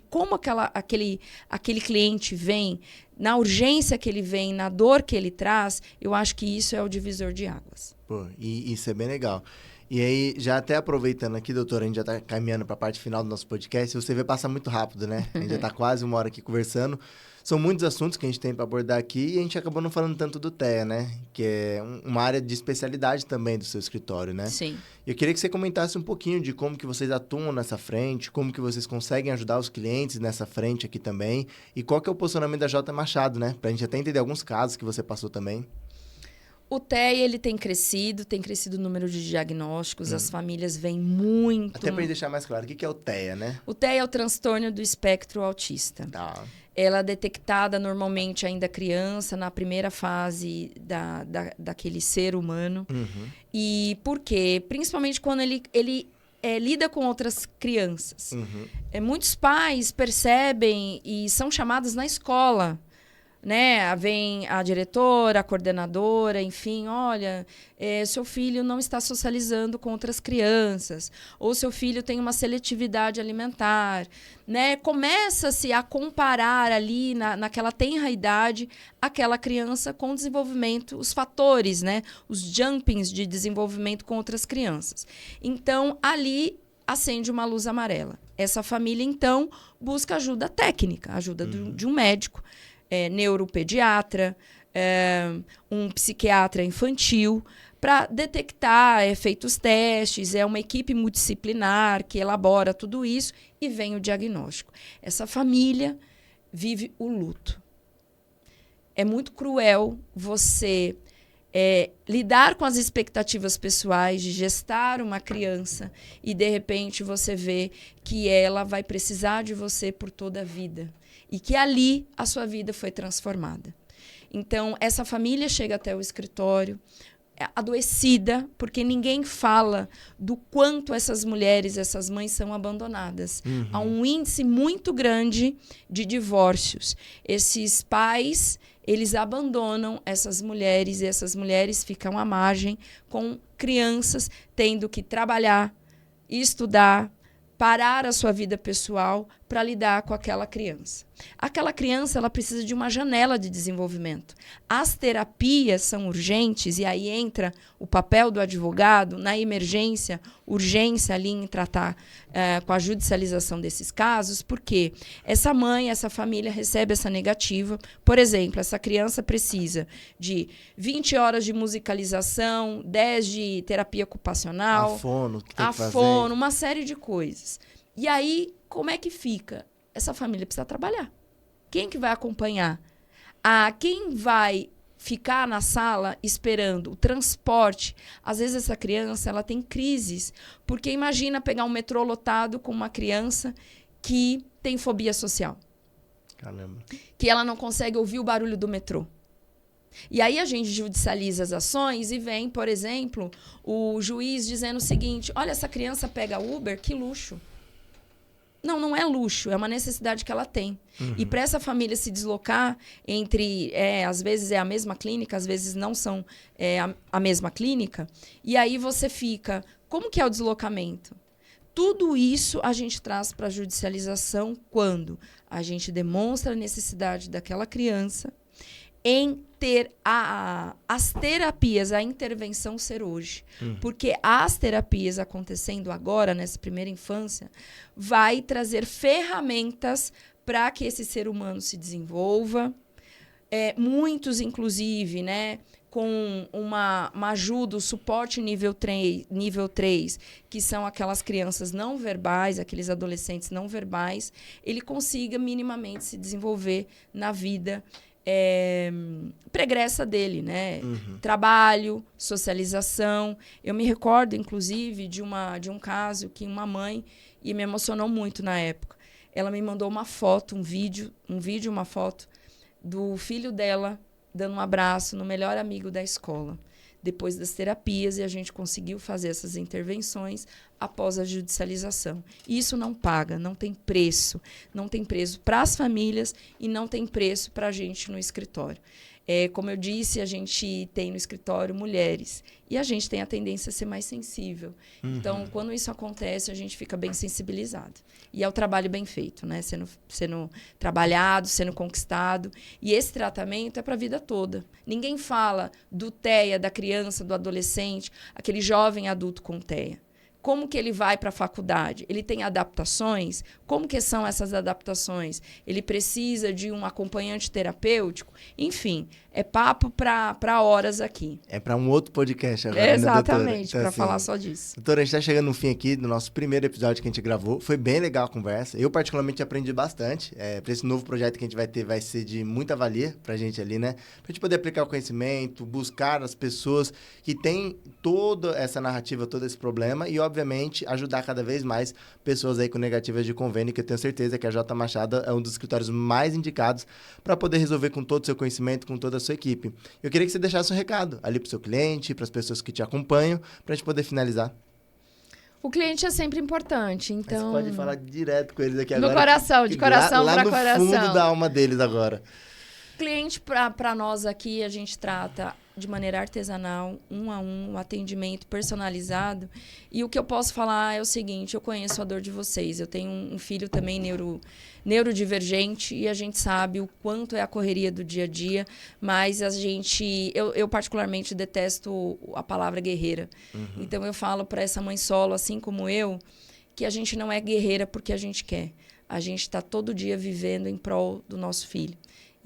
como aquele cliente vem, na urgência que ele vem, na dor que ele traz, eu acho que isso é o divisor de águas. Pô, e isso é bem legal. E aí, já até aproveitando aqui, doutora, a gente já está caminhando para a parte final do nosso podcast, você vê passar muito rápido, né? A gente já está quase uma hora aqui conversando. São muitos assuntos que a gente tem para abordar aqui e a gente acabou não falando tanto do TEA, né? Que é uma área de especialidade também do seu escritório, né? Sim. Eu queria que você comentasse um pouquinho de como que vocês atuam nessa frente, como que vocês conseguem ajudar os clientes nessa frente aqui também e qual que é o posicionamento da J. Machado, né? Para a gente até entender alguns casos que você passou também. O TEA, ele tem crescido o número de diagnósticos, as famílias vêm muito... Até para deixar mais claro, o que é o TEA, né? O TEA é o transtorno do espectro autista. Tá. Ela é detectada normalmente ainda criança, na primeira fase daquele ser humano. E por quê? Principalmente quando ele lida com outras crianças. Muitos pais percebem e são chamados na escola, né? Vem a diretora, a coordenadora, enfim, olha, seu filho não está socializando com outras crianças, ou seu filho tem uma seletividade alimentar, né? Começa-se a comparar ali naquela tenra idade aquela criança com o desenvolvimento, os fatores, né? Os jumpings de desenvolvimento com outras crianças. Então, ali acende uma luz amarela. Essa família, então, busca ajuda técnica, ajuda de um médico, neuropediatra, um psiquiatra infantil, para detectar, feitos testes, é uma equipe multidisciplinar que elabora tudo isso e vem o diagnóstico. Essa família vive o luto. É muito cruel você lidar com as expectativas pessoais de gestar uma criança e, de repente, você vê que ela vai precisar de você por toda a vida. E que ali a sua vida foi transformada. Então, essa família chega até o escritório adoecida, porque ninguém fala do quanto essas mulheres, essas mães são abandonadas. Há um índice muito grande de divórcios. Esses pais, eles abandonam essas mulheres e essas mulheres ficam à margem com crianças tendo que trabalhar, estudar, parar a sua vida pessoal para lidar com aquela criança. Aquela criança, ela precisa de uma janela de desenvolvimento. As terapias são urgentes, e aí entra o papel do advogado na emergência, urgência ali em tratar com a judicialização desses casos, porque essa mãe, essa família recebe essa negativa. Por exemplo, essa criança precisa de 20 horas de musicalização, 10 de terapia ocupacional, a fono, que tem que fazer. uma série de coisas. E aí, como é que fica? Essa família precisa trabalhar. Quem que vai acompanhar? Quem vai ficar na sala esperando o transporte? Às vezes essa criança ela tem crises, porque imagina pegar um metrô lotado com uma criança que tem fobia social. Caramba. Que ela não consegue ouvir o barulho do metrô. E aí a gente judicializa as ações e vem, por exemplo, o juiz dizendo o seguinte: olha, essa criança pega Uber, que luxo. Não, não é luxo, é uma necessidade que ela tem. E para essa família se deslocar entre, às vezes é a mesma clínica, às vezes não são a mesma clínica, e aí você fica, como que é o deslocamento? Tudo isso a gente traz para a judicialização quando a gente demonstra a necessidade daquela criança em ter as terapias, a intervenção ser hoje. Porque as terapias acontecendo agora, nessa primeira infância, vai trazer ferramentas para que esse ser humano se desenvolva. Muitos, inclusive, né, com uma ajuda, o suporte nível 3, que são aquelas crianças não verbais, aqueles adolescentes não verbais, ele consiga minimamente se desenvolver na vida pregressa dele, né? Trabalho, socialização. Eu me recordo, inclusive, de um caso que uma mãe, e me emocionou muito na época, ela me mandou uma foto, uma foto do filho dela dando um abraço no melhor amigo da escola. Depois das terapias, e a gente conseguiu fazer essas intervenções após a judicialização. Isso não paga, não tem preço. Não tem preço para as famílias e não tem preço para a gente no escritório. Como eu disse, a gente tem no escritório mulheres e a gente tem a tendência a ser mais sensível. Então, quando isso acontece, a gente fica bem sensibilizado. E é o trabalho bem feito, né? Sendo trabalhado, sendo conquistado. E esse tratamento é para a vida toda. Ninguém fala do TEA, da criança, do adolescente, aquele jovem adulto com TEA. Como que ele vai para a faculdade? Ele tem adaptações? Como que são essas adaptações? Ele precisa de um acompanhante terapêutico? Enfim, é papo para horas aqui. É para um outro podcast agora, exatamente, né, para falar só disso. Doutora, a gente está chegando no fim aqui do nosso primeiro episódio que a gente gravou. Foi bem legal a conversa. Eu, particularmente, aprendi bastante. Para esse novo projeto que a gente vai ter, vai ser de muita valia para a gente ali, né? Para a gente poder aplicar o conhecimento, buscar as pessoas que têm toda essa narrativa, todo esse problema e, obviamente, ajudar cada vez mais pessoas aí com negativas de convênio, que eu tenho certeza que a J. Machado é um dos escritórios mais indicados para poder resolver com todo o seu conhecimento, com toda a sua equipe. Eu queria que você deixasse um recado ali para o seu cliente, para as pessoas que te acompanham, para a gente poder finalizar. O cliente é sempre importante, então... Mas você pode falar direto com eles aqui agora. No coração, de coração para coração. Lá no fundo da alma deles agora. Cliente, para nós aqui, a gente trata de maneira artesanal, um atendimento personalizado. E o que eu posso falar é o seguinte: eu conheço a dor de vocês. Eu tenho um filho também neurodivergente e a gente sabe o quanto é a correria do dia a dia, mas eu particularmente detesto a palavra guerreira. Então eu falo para essa mãe solo, assim como eu, que a gente não é guerreira porque a gente quer. A gente está todo dia vivendo em prol do nosso filho.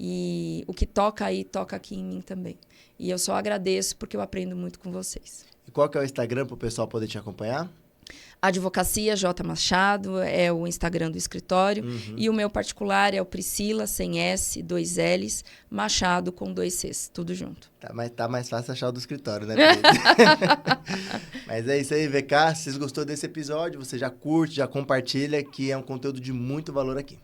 E o que toca aí, toca aqui em mim também. E eu só agradeço porque eu aprendo muito com vocês. E qual que é o Instagram para o pessoal poder te acompanhar? Advocacia J. Machado é o Instagram do escritório. E o meu particular é o Priscila, sem S, 2 Ls, Machado com 2 Cs, tudo junto. Tá mais fácil achar o do escritório, né? Mas é isso aí, VK. Se vocês gostou desse episódio, você já curte, já compartilha, que é um conteúdo de muito valor aqui.